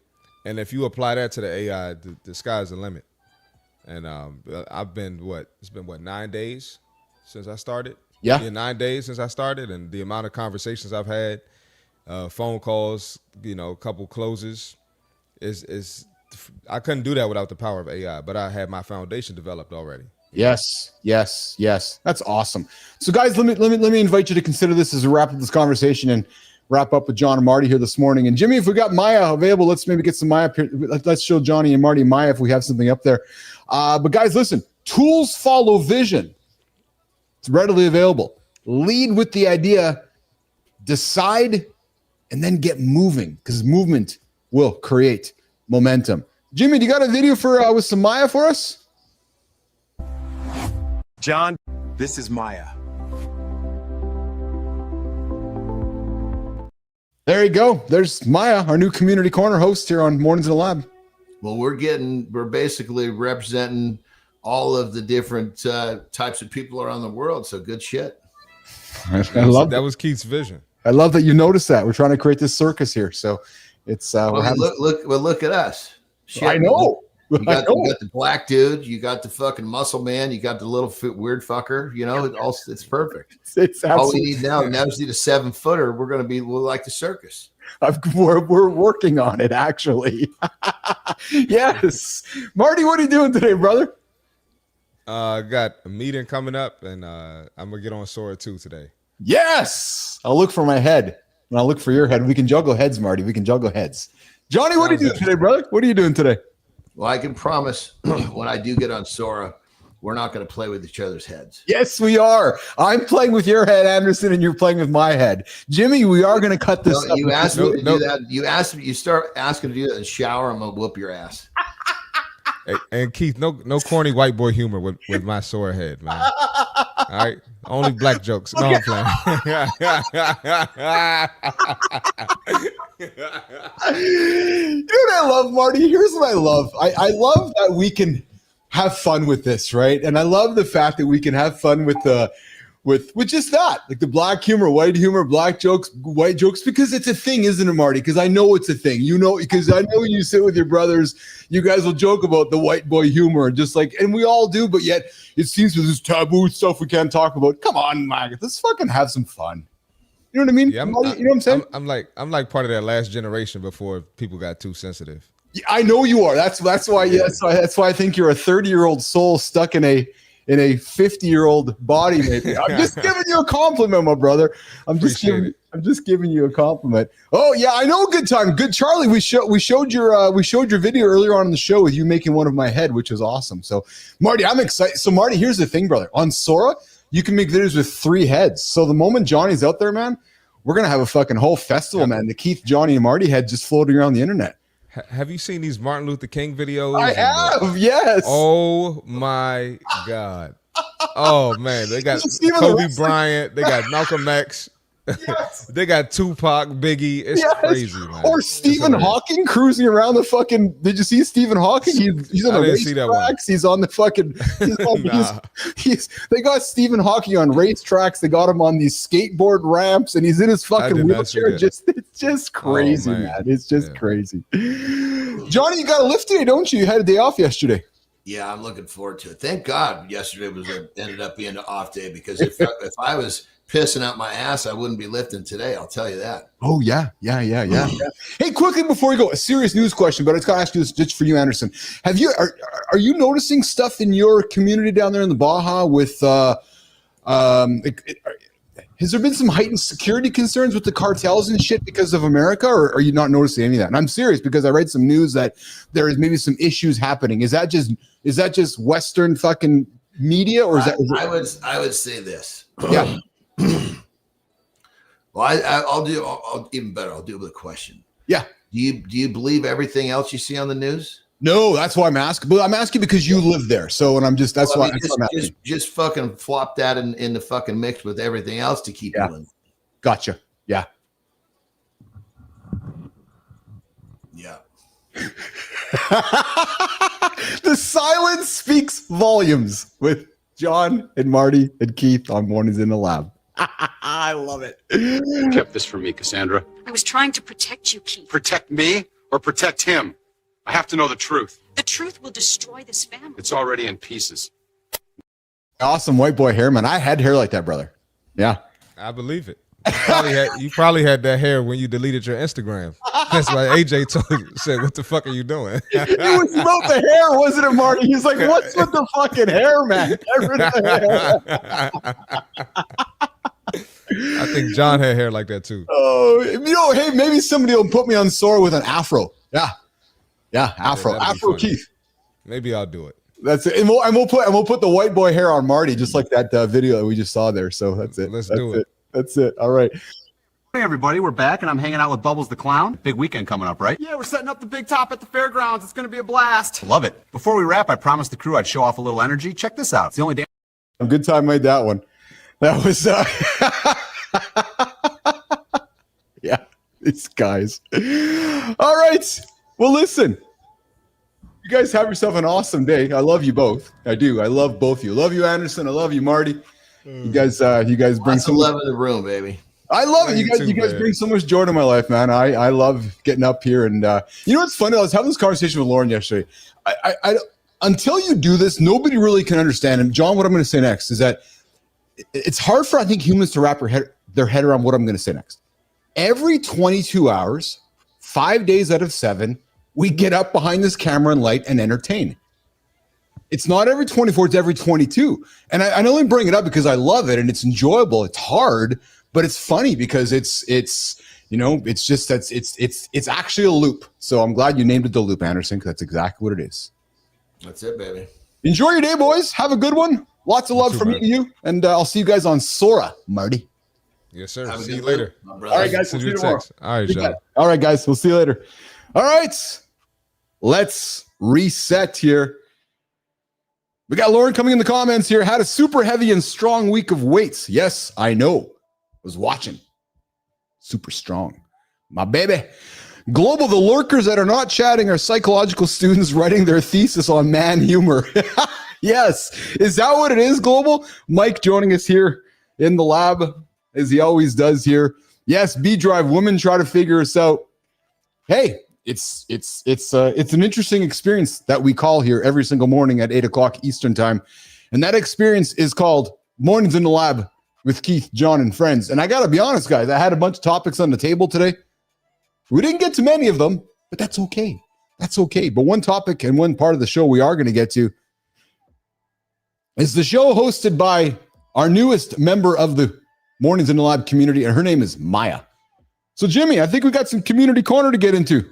And if you apply that to the AI, the sky's the limit. And I've been, it's been 9 days since I started? Yeah. 9 days since I started. And the amount of conversations I've had, phone calls, a couple closes, is I couldn't do that without the power of AI, but I had my foundation developed already. Yes. That's awesome. So guys, let me invite you to consider this as a wrap up this conversation and wrap up with John and Marty here this morning. And Jimmy, if we got Maya available, let's maybe get some Maya up here. Let's show Johnny and Marty Maya if we have something up there. But guys, listen, tools follow vision. It's readily available. Lead with the idea, decide, and then get moving because movement will create momentum. Jimmy, do you got a video for with some Maya for us? John, this is Maya. There you go. There's Maya, our new community corner host here on Mornings in the Lab. Well, we're basically representing all of the different types of people around the world. So good shit. I love that. Was Keith's vision. I love that you noticed that. We're trying to create this circus here. So it's look at us. Shit, I know. You got the black dude. You got the fucking muscle man. You got the little weird fucker. You know, it's perfect. It's all we need now. Now we need a 7-footer. We'll like the circus. We're working on it, actually. Yes. Marty, what are you doing today, brother? Got a meeting coming up, and I'm gonna get on Sora 2 today. Yes. I'll look for my head, and I'll look for your head. We can juggle heads, Marty. We can juggle heads. Johnny, what are you doing today, brother? What are you doing today? Well, I can promise when I do get on Sora, we're not going to play with each other's heads. Yes, we are. I'm playing with your head, Anderson, and you're playing with my head. Jimmy, we are going to cut this up. You asked me to do that. You start asking to do that in the shower, I'm going to whoop your ass. Hey, and Keith, no corny white boy humor with my Sora head, man. All right? Only black jokes. No, I'm playing. You know what I love, Marty? Here's what I love. I love that we can have fun with this, right? And I love the fact that we can have fun with just that, like the black humor, black jokes, white jokes, because it's a thing, isn't it, Marty? Because I know it's a thing. You know, because I know you sit with your brothers, you guys will joke about the white boy humor, just like, and we all do, but yet it seems there's this taboo stuff we can't talk about. Come on, man, let's fucking have some fun. You know what I mean? Yeah, Marty, you know what I'm saying? I'm like part of that last generation before people got too sensitive. Yeah, I know you are. That's why. Yeah. That's why I think you're a 30-year-old soul stuck in a 50-year-old body. Maybe I'm just giving you a compliment, my brother. I'm just giving you a compliment. Oh yeah, I know. Good time, good Charlie. We showed your video earlier on in the show with you making one of my head, which was awesome. So Marty, I'm excited. So Marty, here's the thing, brother. On Sora, you can make videos with 3 heads. So the moment Johnny's out there, man, we're gonna have a fucking whole festival, man. The Keith, Johnny, and Marty head just floating around the internet. Have you seen these Martin Luther King videos? I have, yes. Oh my God. Oh man, they got Kobe Bryant, they got Malcolm X, yes. They got Tupac, Biggie. It's crazy, man. Or Stephen Hawking cruising around the fucking. Did you see Stephen Hawking? He's on the racetracks. He's on the fucking. They got Stephen Hawking on racetracks. They got him on these skateboard ramps, and he's in his fucking wheelchair. It's just crazy, man. It's just crazy. Johnny, you got a lift today, don't you? You had a day off yesterday. Yeah, I'm looking forward to it. Thank God yesterday ended up being an off day, because if I was pissing out my ass, I wouldn't be lifting today. I'll tell you that. Oh yeah. Hey, quickly before we go, a serious news question, but I just got to ask you this just for you, Anderson. Are you noticing stuff in your community down there in the Baja with has there been some heightened security concerns with the cartels and shit because of America, or are you not noticing any of that? And I'm serious because I read some news that there is maybe some issues happening. Is that just Western fucking media, or is that? I would say this. Yeah. Well, I'll even better. I'll do it with a question. Yeah. Do you believe everything else you see on the news? No, that's why I'm asking. But I'm asking because you live there. So, and I'm just, that's why I'm asking. Just fucking flop that in the fucking mix with everything else to keep doing. Gotcha. Yeah. Yeah. The silence speaks volumes with John and Marty and Keith on Mornings in the Lab. I love it. You kept this from me, Cassandra. I was trying to protect you, Keith. Protect me or protect him? I have to know the truth. The truth will destroy this family. It's already in pieces. Awesome white boy hair, man. I had hair like that, brother. Yeah. I believe it. You probably had that hair when you deleted your Instagram. That's why AJ said, "What the fuck are you doing?" It was about the hair, wasn't it, Marty? He's like, "What's with the fucking hair, man?" Get rid of the hair. I think John had hair like that too. Oh, hey, maybe somebody will put me on Sora with an afro. Yeah, afro Keith. Maybe I'll do it. That's it, and we'll put the white boy hair on Marty, just like that video that we just saw there. So that's it. Let's do it. That's it. All right. Hey everybody, we're back, and I'm hanging out with Bubbles the Clown. Big weekend coming up, right? Yeah, we're setting up the big top at the fairgrounds. It's going to be a blast. Love it. Before we wrap, I promised the crew I'd show off a little energy. Check this out. It's the only damn. A good time made that one. That was yeah, these guys. All right. Well, listen. You guys have yourself an awesome day. I love you both. I do. I love both of you. Love you, Anderson. I love you, Marty. You guys bring some love in the room, baby. I love it. You guys bring so much joy to my life, man. I love getting up here. And you know what's funny? I was having this conversation with Lauren yesterday. I until you do this, nobody really can understand. And John, what I'm going to say next is that it's hard for, I think, humans to wrap their head around what I'm going to say next. Every 22 hours, 5 days out of 7, we get up behind this camera and light and entertain. It's not every 24, it's every 22. And I only bring it up because I love it and it's enjoyable. It's hard, but it's funny because it's you know, it's just it's actually a loop. So I'm glad you named it the loop, Andersen, because that's exactly what it is. That's it, baby. Enjoy your day, boys. Have a good one. Lots of love from me to you. And I'll see you guys on Sora, Marty. Yes, sir. See you later. All right, guys. We'll see you tomorrow. All right, John. All right, guys. We'll see you later. All right. Let's reset here. We got Lauren coming in the comments here. Had a super heavy and strong week of weights. Yes, I know. Was watching. Super strong. My baby. Global, the lurkers that are not chatting are psychological students writing their thesis on man humor. Yes. Is that what it is, Global? Mike joining us here in the lab, as he always does here. Yes, B-Drive women try to figure us out. Hey, it's an interesting experience that we call here every single morning at 8 o'clock Eastern time. And that experience is called Mornings in the Lab with Keith, John, and friends. And I got to be honest, guys, I had a bunch of topics on the table today. We didn't get to many of them, but that's okay. That's okay. But one topic and one part of the show we are going to get to is the show hosted by our newest member of the Mornings in the Lab community, and her name is Maya. So, Jimmy, I think we got some community corner to get into.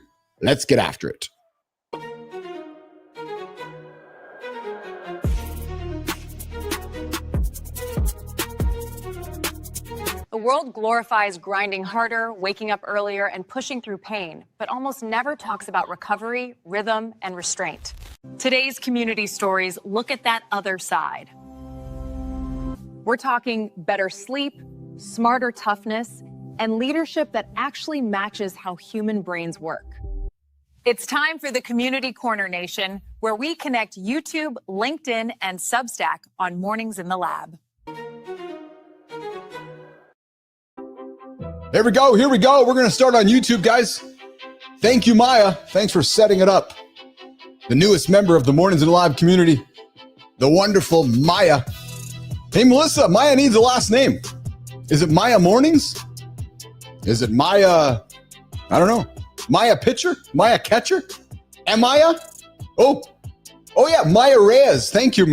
Let's get after it. The world glorifies grinding harder, waking up earlier, and pushing through pain, but almost never talks about recovery, rhythm, and restraint. Today's community stories look at that other side. We're talking better sleep, smarter toughness, and leadership that actually matches how human brains work. It's time for the Community Corner Nation, where we connect YouTube, LinkedIn, and Substack on Mornings in the Lab. There we go. Here we go. We're going to start on YouTube, guys. Thank you, Maya. Thanks for setting it up. The newest member of the Mornings in the Lab community, the wonderful Maya. Hey, Melissa, Maya needs a last name. Is it Maya Mornings? Is it Maya, I don't know, Maya Pitcher? Maya Catcher? Am Maya? Oh yeah, Maya Reyes. Thank you,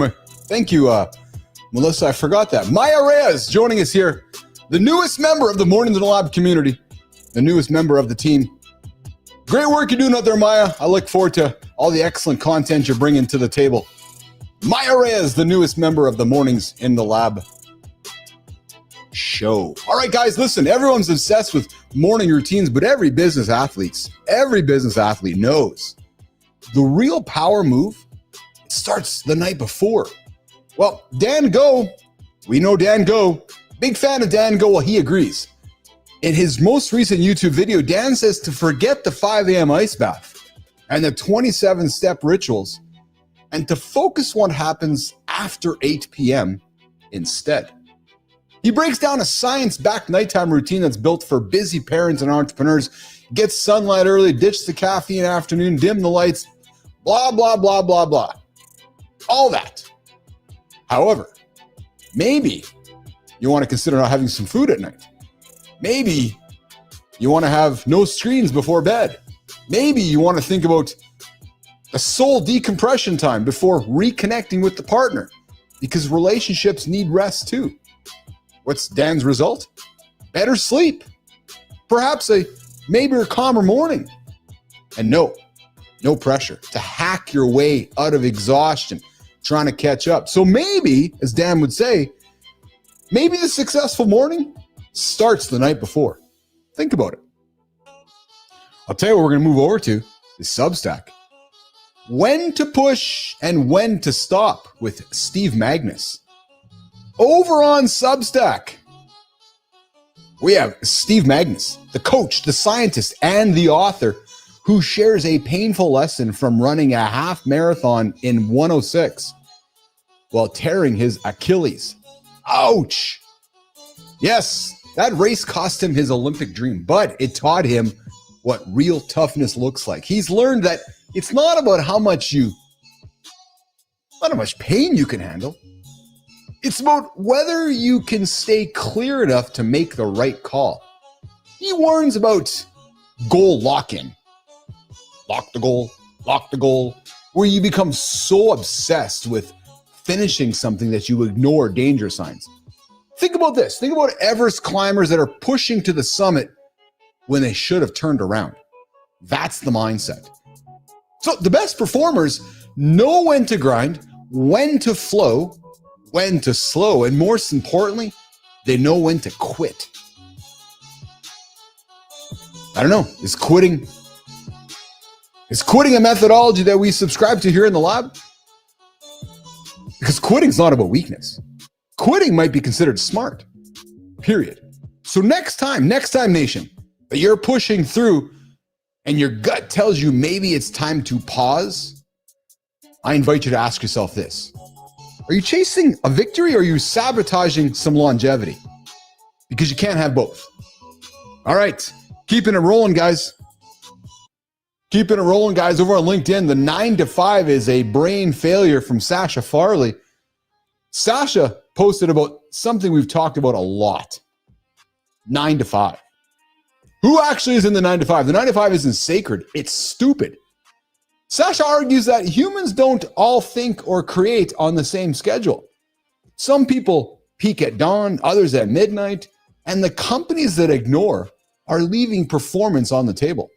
Melissa. I forgot that. Maya Reyes joining us here. The newest member of the Mornings in the Lab community, the newest member of the team. Great work you're doing out there, Maya. I look forward to all the excellent content you're bringing to the table. Maya Reyes, the newest member of the Mornings in the Lab show. All right, guys, listen, everyone's obsessed with morning routines, but every business athlete knows the real power move starts the night before. Well, Dan Go, we know Dan Go. Big fan of Dan Go. Well, he agrees. In his most recent YouTube video, Dan says to forget the 5 a.m. ice bath and the 27-step rituals and to focus what happens after 8 p.m. instead. He breaks down a science-backed nighttime routine that's built for busy parents and entrepreneurs. Get sunlight early, ditch the caffeine afternoon, dim the lights, blah, blah, blah, blah, blah. All that. However, maybe you want to consider not having some food at night. Maybe you want to have no screens before bed. Maybe you want to think about a soul decompression time before reconnecting with the partner, because relationships need rest too. What's Dan's result? Better sleep. Perhaps maybe a calmer morning. And no pressure to hack your way out of exhaustion, trying to catch up. So maybe, as Dan would say, maybe the successful morning starts the night before. Think about it. I'll tell you what we're going to move over to is Substack. When to push and when to stop with Steve Magnus. Over on Substack, we have Steve Magnus, the coach, the scientist, and the author who shares a painful lesson from running a half marathon in 106 while tearing his Achilles. Ouch! Yes, That race cost him his Olympic dream, but it taught him what real toughness looks like. He's learned that it's not about how much pain you can handle. It's about whether you can stay clear enough to make the right call. He warns about goal lock-in. Lock the goal, where you become so obsessed with finishing something that you ignore danger signs. Think about this. Think about Everest climbers that are pushing to the summit when they should have turned around. That's the mindset. So the best performers know when to grind, when to flow, when to slow, and most importantly, they know when to quit. I don't know. Is quitting a methodology that we subscribe to here in the lab? Because quitting's not about weakness. Quitting might be considered smart, period. So next time, nation, that you're pushing through and your gut tells you maybe it's time to pause, I invite you to ask yourself this. Are you chasing a victory or are you sabotaging some longevity? Because you can't have both. All right, keeping it rolling, guys. Keeping it rolling, guys. Over on LinkedIn, the 9 to 5 is a brain failure from Sasha Farley. Sasha posted about something we've talked about a lot. 9 to 5. Who actually is in the 9 to 5? The 9 to 5 isn't sacred. It's stupid. Sasha argues that humans don't all think or create on the same schedule. Some people peak at dawn, others at midnight, and the companies that ignore are leaving performance on the table.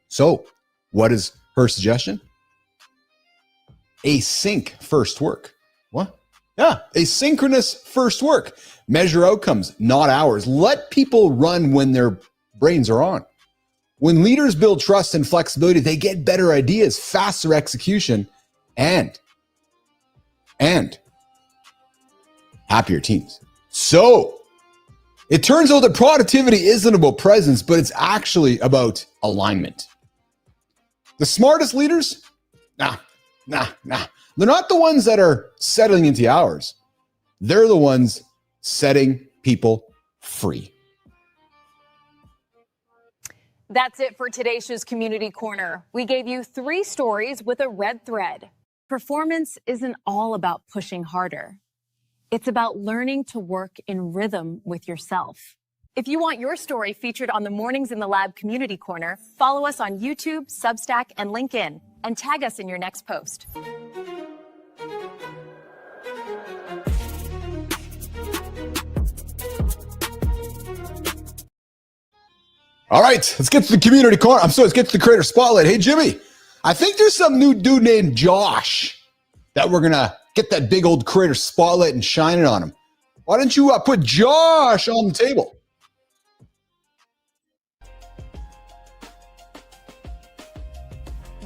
So, what is her suggestion? Async first work. What? Yeah, asynchronous first work. Measure outcomes, not hours. Let people run when their brains are on. When leaders build trust and flexibility, they get better ideas, faster execution, and happier teams. So, it turns out that productivity isn't about presence, but it's actually about alignment. The smartest leaders? Nah. They're not the ones that are settling into hours. They're the ones setting people free. That's it for today's show's Community Corner. We gave you 3 stories with a red thread. Performance isn't all about pushing harder. It's about learning to work in rhythm with yourself. If you want your story featured on the Mornings in the Lab Community Corner, follow us on YouTube, Substack, and LinkedIn, and tag us in your next post. All right, let's get to the community corner. Let's get to the creator spotlight. Hey, Jimmy, I think there's some new dude named Josh that we're going to get that big old creator spotlight and shine it on him. Why don't you put Josh on the table?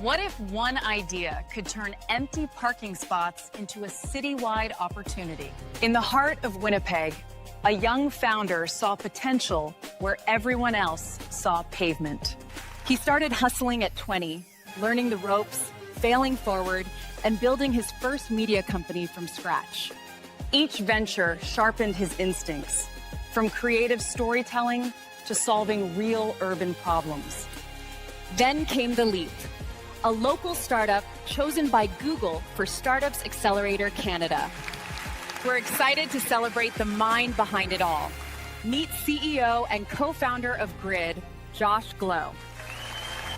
What if one idea could turn empty parking spots into a citywide opportunity? In the heart of Winnipeg, a young founder saw potential where everyone else saw pavement. He started hustling at 20, learning the ropes, failing forward, and building his first media company from scratch. Each venture sharpened his instincts, from creative storytelling to solving real urban problems. Then came The Leap, a local startup chosen by Google for Startups Accelerator Canada. We're excited to celebrate the mind behind it all. Meet CEO and co-founder of Grid, Josh Glow.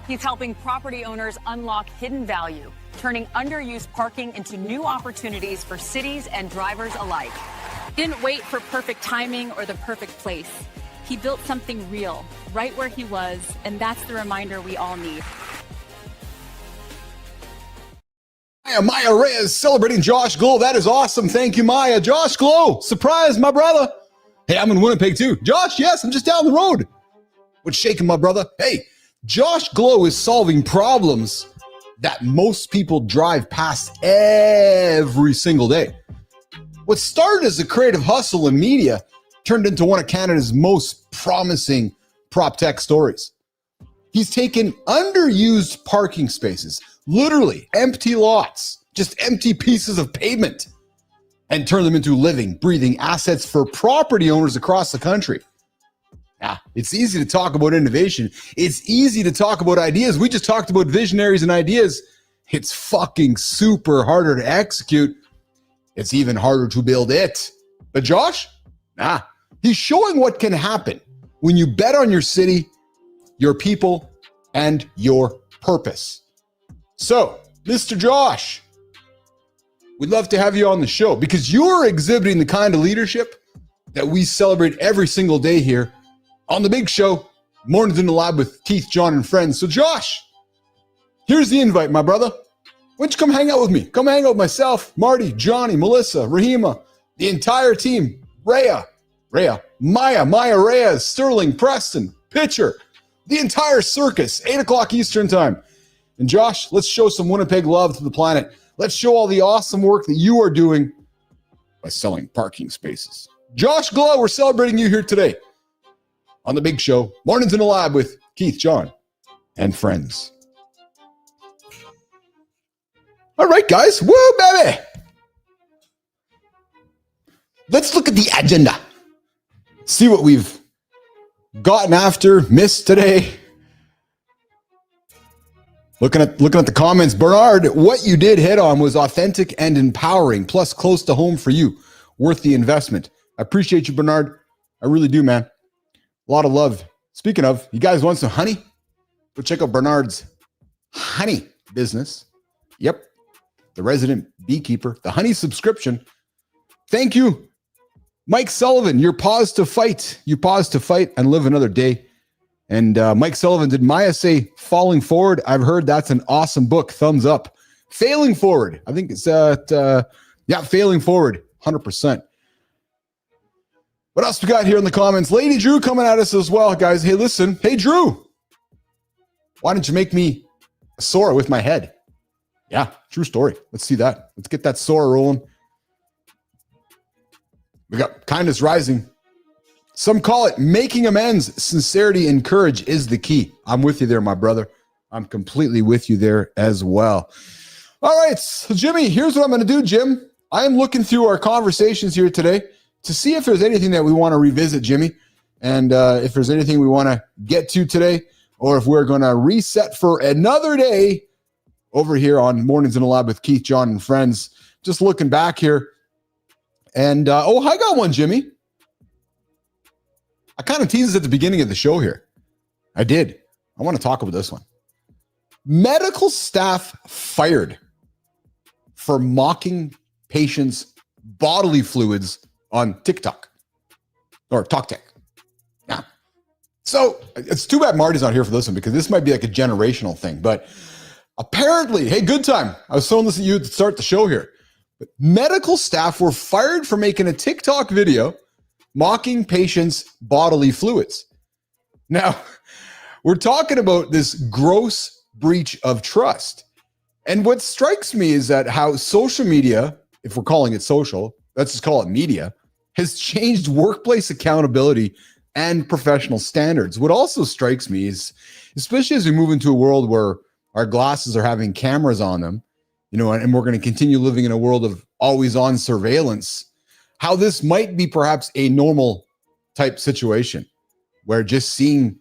He's helping property owners unlock hidden value, turning underused parking into new opportunities for cities and drivers alike. Didn't wait for perfect timing or the perfect place. He built something real, right where he was, and that's the reminder we all need. Maya Reyes celebrating Josh Glow. That is awesome. Thank you, Maya. Josh Glow, surprise, my brother. Hey, I'm in Winnipeg too. Josh, yes, I'm just down the road. What's shaking, my brother? Hey, Josh Glow is solving problems that most people drive past every single day. What started as a creative hustle in media turned into one of Canada's most promising prop tech stories. He's taken underused parking spaces, literally empty lots, just empty pieces of pavement, and turned them into living, breathing assets for property owners across the country. It's easy to talk about innovation. It's easy to talk about ideas. We just talked about visionaries and ideas. It's fucking super harder to execute. It's even harder to build it. But Josh, he's showing what can happen when you bet on your city, your people, and your purpose. So, Mr. Josh, we'd love to have you on the show because you're exhibiting the kind of leadership that we celebrate every single day here on the big show, Mornings in the Lab with Keith, Jon, and Friends. So, Josh, here's the invite, my brother. Why don't you come hang out with me? Come hang out with myself, Marty, Johnny, Melissa, Rahima, the entire team, Maya, Reyes, Sterling, Preston, Pitcher, the entire circus, 8 o'clock Eastern time. And Josh, let's show some Winnipeg love to the planet. Let's show all the awesome work that you are doing by selling parking spaces. Josh Glow, we're celebrating you here today on the big show, Mornings in the Lab with Keith, Jon, and Friends. All right, guys. Woo, baby. Let's look at the agenda. See what we've gotten after, missed today. Looking at the comments, Bernard, what you did hit on was authentic and empowering, plus close to home for you. Worth the investment. I appreciate you, Bernard. I really do, man. A lot of love. Speaking of, you guys want some honey? Go check out Bernard's honey business. Yep. The resident beekeeper, the honey subscription. Thank you, Mike Sullivan. Your pause to fight. You pause to fight and live another day. And Mike Sullivan, did Maya say Falling Forward? I've heard that's an awesome book. Thumbs up. Failing Forward. I think it's Failing Forward. 100%. What else we got here in the comments? Lady Drew coming at us as well, guys. Hey, listen. Hey, Drew. Why don't you make me a Sora with my head? Yeah, true story. Let's see that. Let's get that Sora rolling. We got Kindness Rising. Some call it making amends. Sincerity and courage is the key. I'm with you there, my brother. I'm completely with you there as well. All right, so Jimmy, here's what I'm going to do, Jim. I am looking through our conversations here today to see if there's anything that we want to revisit, Jimmy, and if there's anything we want to get to today, or if we're going to reset for another day over here on Mornings in the Lab with Keith, Jon, and Friends. Just looking back here. And, I got one, Jimmy. I kind of teased this at the beginning of the show here. I did. I want to talk about this one. Medical staff fired for mocking patients' bodily fluids on TikTok or TokTok. Yeah. So it's too bad Marty's not here for this one because this might be like a generational thing, but apparently, hey, good time. I was throwing this at you to start the show here. But medical staff were fired for making a TikTok video mocking patients' bodily fluids. Now, we're talking about this gross breach of trust. And what strikes me is that how social media, if we're calling it social, let's just call it media, has changed workplace accountability and professional standards. What also strikes me is, especially as we move into a world where our glasses are having cameras on them, and we're going to continue living in a world of always on surveillance, how this might be perhaps a normal type situation where just seeing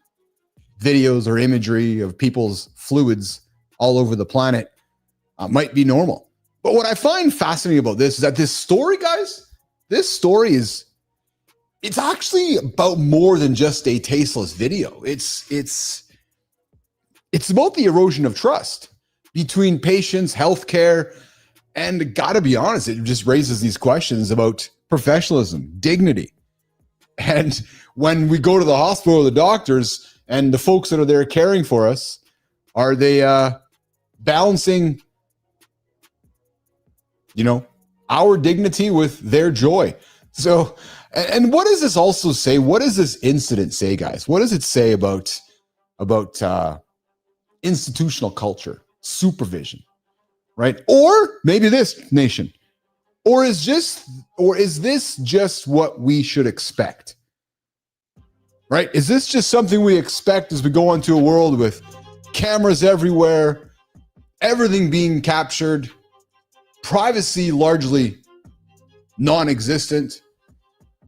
videos or imagery of people's fluids all over the planet might be normal. But what I find fascinating about this is that this story, guys, it's actually about more than just a tasteless video. It's about the erosion of trust between patients, healthcare, and gotta be honest, it just raises these questions about professionalism, dignity. And when we go to the hospital, the doctors and the folks that are there caring for us, are they balancing, our dignity with their joy? So, and what does this also say? What does this incident say, guys? What does it say about institutional culture, supervision, right? Or maybe this, nation, or is this just what we should expect, right? Is this just something we expect as we go into a world with cameras everywhere, everything being captured, privacy largely non-existent?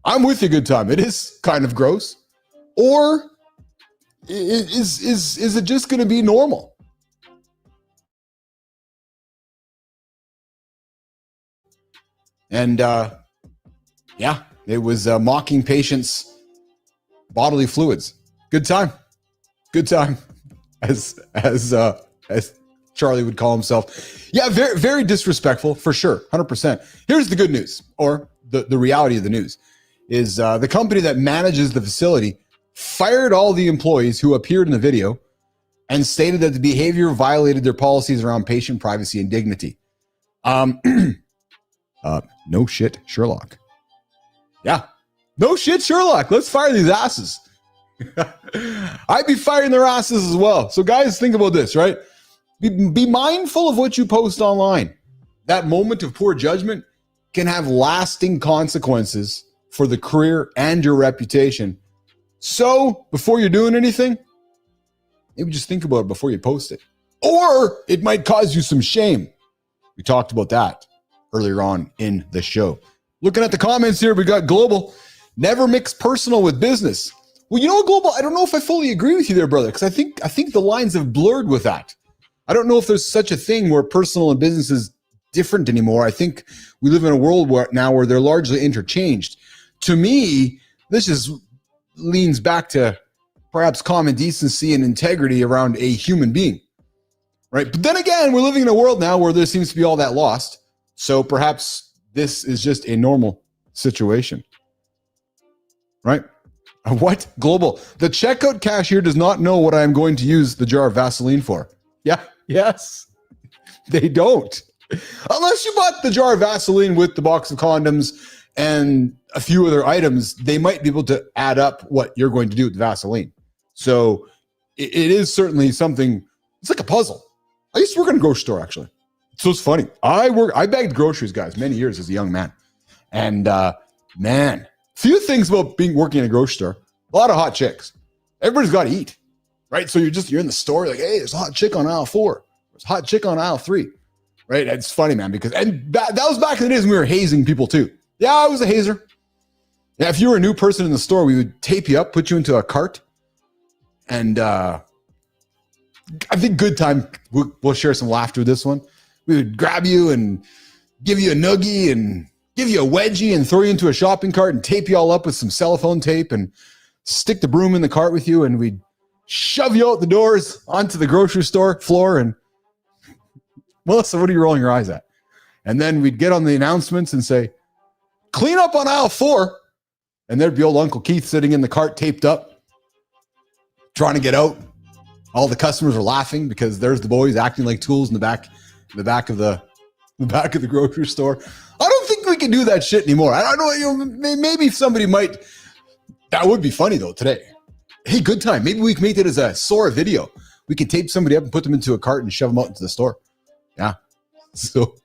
I'm with you, good time. It is kind of gross. Or is it just going to be normal? And yeah, it was mocking patients' bodily fluids. Good time, as Charlie would call himself. Yeah, very very disrespectful for sure, 100%. Here's the good news, or the reality of the news, is the company that manages the facility fired all the employees who appeared in the video and stated that the behavior violated their policies around patient privacy and dignity. No shit, Sherlock. Yeah, no shit, Sherlock. Let's fire these asses. I'd be firing their asses as well. So guys, think about this, right? Be mindful of what you post online. That moment of poor judgment can have lasting consequences for the career and your reputation. So before you're doing anything, maybe just think about it before you post it. Or it might cause you some shame. We talked about that earlier on in the show. Looking at the comments here, we got Global. Never mix personal with business. Well, you know what, Global? I don't know if I fully agree with you there, brother, because I think the lines have blurred with that. I don't know if there's such a thing where personal and business is different anymore. I think we live in a world where they're largely interchanged. To me, this just leans back to perhaps common decency and integrity around a human being, right? But then again, we're living in a world now where there seems to be all that lost. So perhaps this is just a normal situation, right? What? Global. The checkout cashier does not know what I'm going to use the jar of Vaseline for. Yeah. Yes. They don't. Unless you bought the jar of Vaseline with the box of condoms and a few other items, they might be able to add up what you're going to do with the Vaseline. So it is certainly something. It's like a puzzle. I used to work in a grocery store, actually. So it's funny. I bagged groceries, guys, many years as a young man. And man, few things about working in a grocery store. A lot of hot chicks. Everybody's got to eat, right? So you're in the store, like, hey, there's a hot chick on aisle 4. There's a hot chick on aisle 3, right? It's funny, man, because that was back in the days when we were hazing people too. Yeah, I was a hazer. Yeah, if you were a new person in the store, we would tape you up, put you into a cart, and I think good time. We'll share some laughter with this one. We would grab you and give you a noogie and give you a wedgie and throw you into a shopping cart and tape you all up with some cellophane tape and stick the broom in the cart with you, and we'd shove you out the doors onto the grocery store floor. And Melissa, what are you rolling your eyes at? And then we'd get on the announcements and say, clean up on aisle 4. And there'd be old Uncle Keith sitting in the cart taped up, trying to get out. All the customers are laughing because there's the boys acting like tools in the back of the grocery store. I don't think we can do that shit anymore. I don't know. Maybe somebody might. That would be funny though today. Hey, good time. Maybe we can make it as a Sora video. We can tape somebody up and put them into a cart and shove them out into the store. Yeah. So,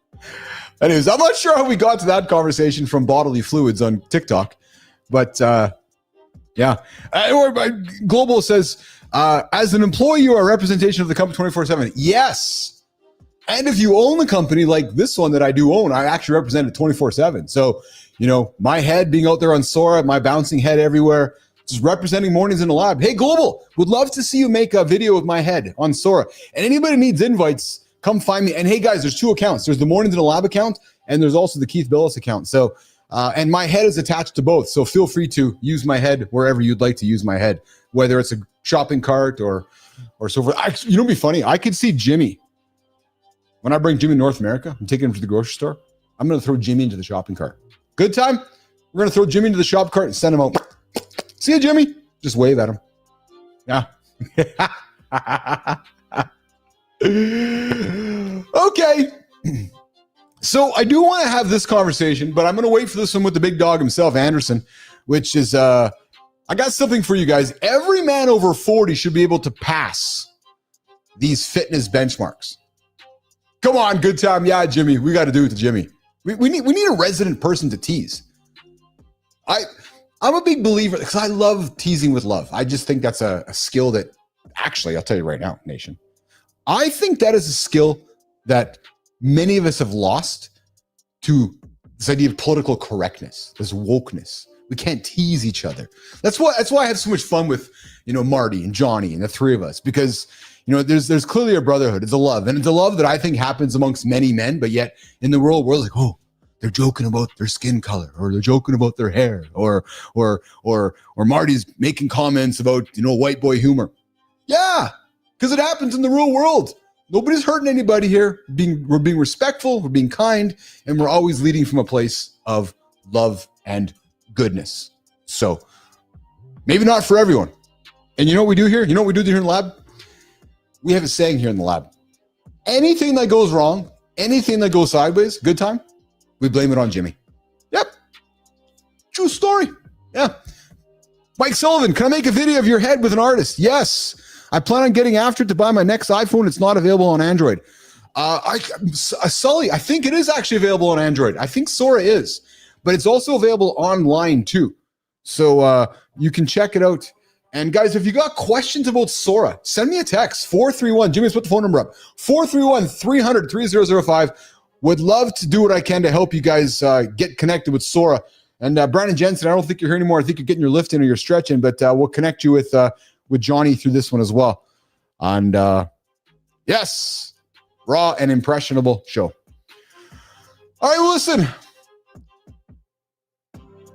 anyways, I'm not sure how we got to that conversation from bodily fluids on TikTok, but yeah. Global says, as an employee, you are a representation of the company 24/7. Yes. And if you own the company like this one that I do own, I actually represent it 24/7. So, my head being out there on Sora, my bouncing head everywhere, just representing Mornings in the Lab. Hey, Global, would love to see you make a video with my head on Sora. And anybody needs invites, come find me. And hey, guys, there's 2 accounts. There's the Mornings in the Lab account, and there's also the Keith Bilous account. So, and my head is attached to both. So feel free to use my head wherever you'd like to use my head, whether it's a shopping cart or so forth. Actually, it'd be funny. I could see Jimmy. When I bring Jimmy to North America, I'm taking him to the grocery store. I'm going to throw Jimmy into the shopping cart. Good time. We're going to throw Jimmy into the shop cart and send him out. See you, Jimmy. Just wave at him. Yeah. Okay. So I do want to have this conversation, but I'm going to wait for this one with the big dog himself, Andersen, which is, I got something for you guys. Every man over 40 should be able to pass these fitness benchmarks. Come on, good time. Yeah, Jimmy, we got to do it to Jimmy. We need a resident person to tease. I'm a big believer because I love teasing with love. I just think that's a skill that, actually, I'll tell you right now, nation. I think that is a skill that many of us have lost to this idea of political correctness, this wokeness, We can't tease each other. That's why I have so much fun with, Marty and Johnny and the three of us, because, there's clearly a brotherhood. It's a love. And it's a love that I think happens amongst many men, but yet in the world, we're like, oh, they're joking about their skin color, or they're joking about their hair, or Marty's making comments about, white boy humor. Yeah, because it happens in the real world. Nobody's hurting anybody here. We're being respectful, we're being kind, and we're always leading from a place of love and goodness. So maybe not for everyone. And you know what we do here? You know what we do here in the lab? We have a saying here in the lab. Anything that goes wrong, anything that goes sideways, good time, we blame it on Jimmy. Yep. True story. Yeah. Mike Sullivan, can I make a video of your head with an artist? Yes. I plan on getting after it to buy my next iPhone. It's not available on Android. Sully, I think it is actually available on Android. I think Sora is, but it's also available online too. So you can check it out. And guys, if you got questions about Sora, send me a text, 431. Jimmy's put the phone number up, 431-300-3005. Would love to do what I can to help you guys get connected with Sora. And Brandon Jensen, I don't think you're here anymore. I think you're getting your lift in or your stretch in, but we'll connect you with Johnny through this one as well. And yes, raw and impressionable show. All right, well, listen.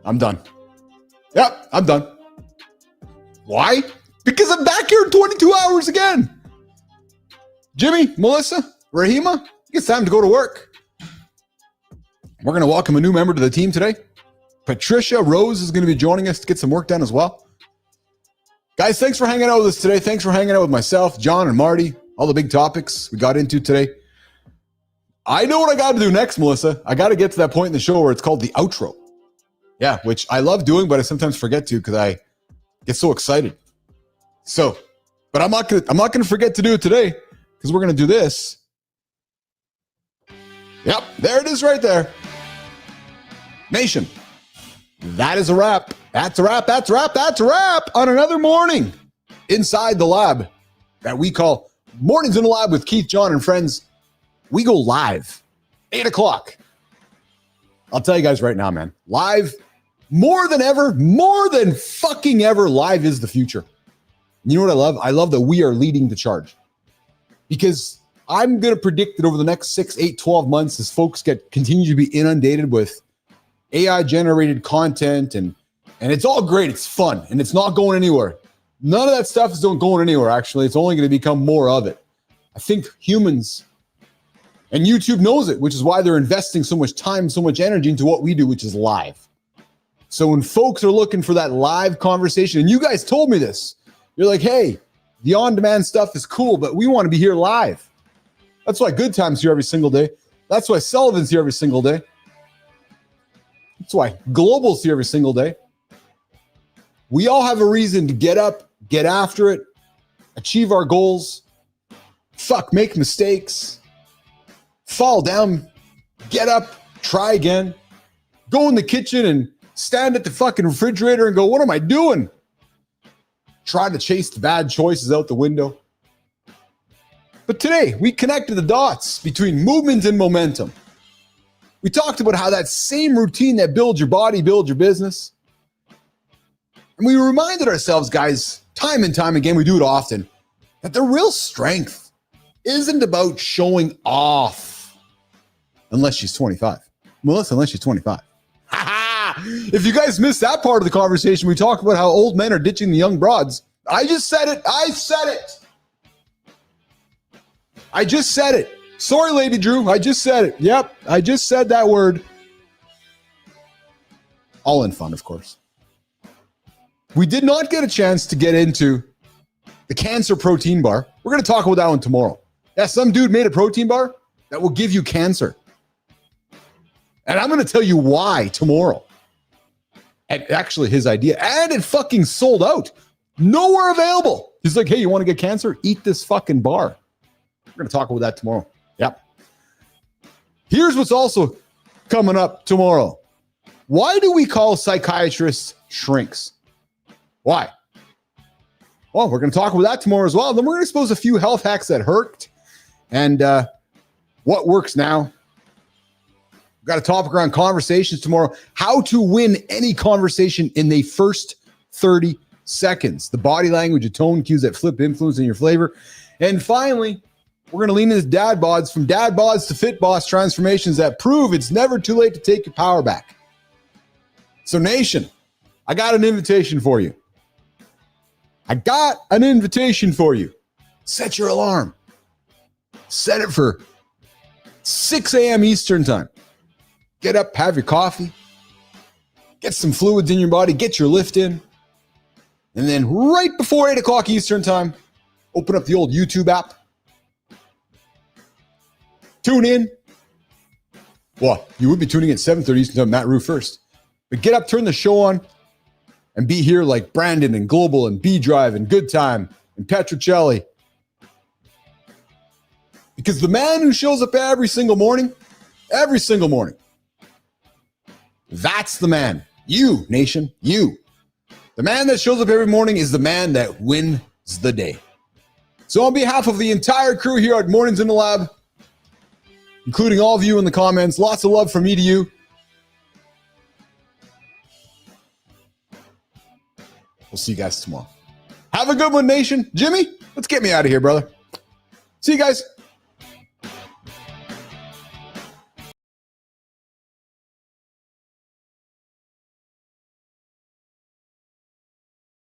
I'm done. Yep, I'm done. Why? Because I'm back here in 22 hours again. Jimmy, Melissa, Rahima, it's time to go to work. We're going to welcome a new member to the team today. Patricia Rose is going to be joining us to get some work done as well. Guys, thanks for hanging out with us today. Thanks for hanging out with myself, John, and Marty. All the big topics we got into today. I know what I got to do next, Melissa. I got to get to that point in the show where it's called the outro. Yeah, which I love doing, but I sometimes forget to because I get so excited. So, but I'm not gonna forget to do it today because we're gonna do this. Yep, there it is right there. Nation, that is a wrap. That's a wrap. That's a wrap. That's a wrap on another morning inside the lab that we call Mornings in the Lab with Keith, John, and Friends. We go live, 8 o'clock. I'll tell you guys right now, man, live more than ever, more than fucking ever, live is the future. You know what I love? I love that we are leading the charge because I'm going to predict that over the next 6, 8, 12 months, as folks continue to be inundated with AI generated content and it's all great. It's fun and it's not going anywhere. None of that stuff is going anywhere. Actually, it's only going to become more of it. I think humans and YouTube knows it, which is why they're investing so much time, so much energy into what we do, which is live. So when folks are looking for that live conversation, and you guys told me this, you're like, hey, the on-demand stuff is cool, but we want to be here live. That's why Good Time's here every single day. That's why Sullivan's here every single day. That's why Global's here every single day. We all have a reason to get up, get after it, achieve our goals, make mistakes, fall down, get up, try again, go in the kitchen and stand at the fucking refrigerator and go, what am I doing? Try to chase the bad choices out the window. But today, we connected the dots between movement and momentum. We talked about how that same routine that builds your body, builds your business. And we reminded ourselves, guys, time and time again, we do it often, that the real strength isn't about showing off. Unless she's 25. Melissa, unless she's 25. If you guys missed that part of the conversation, we talked about how old men are ditching the young broads. I just said it. I said it. I just said it. Sorry, Lady Drew. I just said it. Yep. I just said that word. All in fun, of course. We did not get a chance to get into the cancer protein bar. We're going to talk about that one tomorrow. Yeah, some dude made a protein bar that will give you cancer. And I'm going to tell you why tomorrow. And actually his idea. And it fucking sold out. Nowhere available. He's like, hey, you want to get cancer? Eat this fucking bar. We're going to talk about that tomorrow. Yep. Here's what's also coming up tomorrow. Why do we call psychiatrists shrinks? Why? Well, we're going to talk about that tomorrow as well. Then we're going to expose a few health hacks that hurt and what works now. We've got a topic around conversations tomorrow. How to win any conversation in the first 30 seconds. The body language, the tone cues that flip influence in your flavor. And finally, we're going to lean into dad bods, from dad bods to fit boss transformations that prove it's never too late to take your power back. So nation, I got an invitation for you. Set your alarm. Set it for 6 a.m. Eastern time. Get up, have your coffee, get some fluids in your body, get your lift in. And then right before 8 o'clock Eastern time, open up the old YouTube app. Tune in. Well, you would be tuning in at 7:30 Eastern time, Matt Rue first. But get up, turn the show on, and be here like Brandon and Global and B-Drive and Good Time and Petrocelli. Because the man who shows up every single morning, that's the man. You, nation, you. The man that shows up every morning is the man that wins the day. So on behalf of the entire crew here at Mornings in the Lab, including all of you in the comments, lots of love from me to you. We'll see you guys tomorrow. Have a good one, nation. Jimmy, let's get me out of here, brother. See you guys.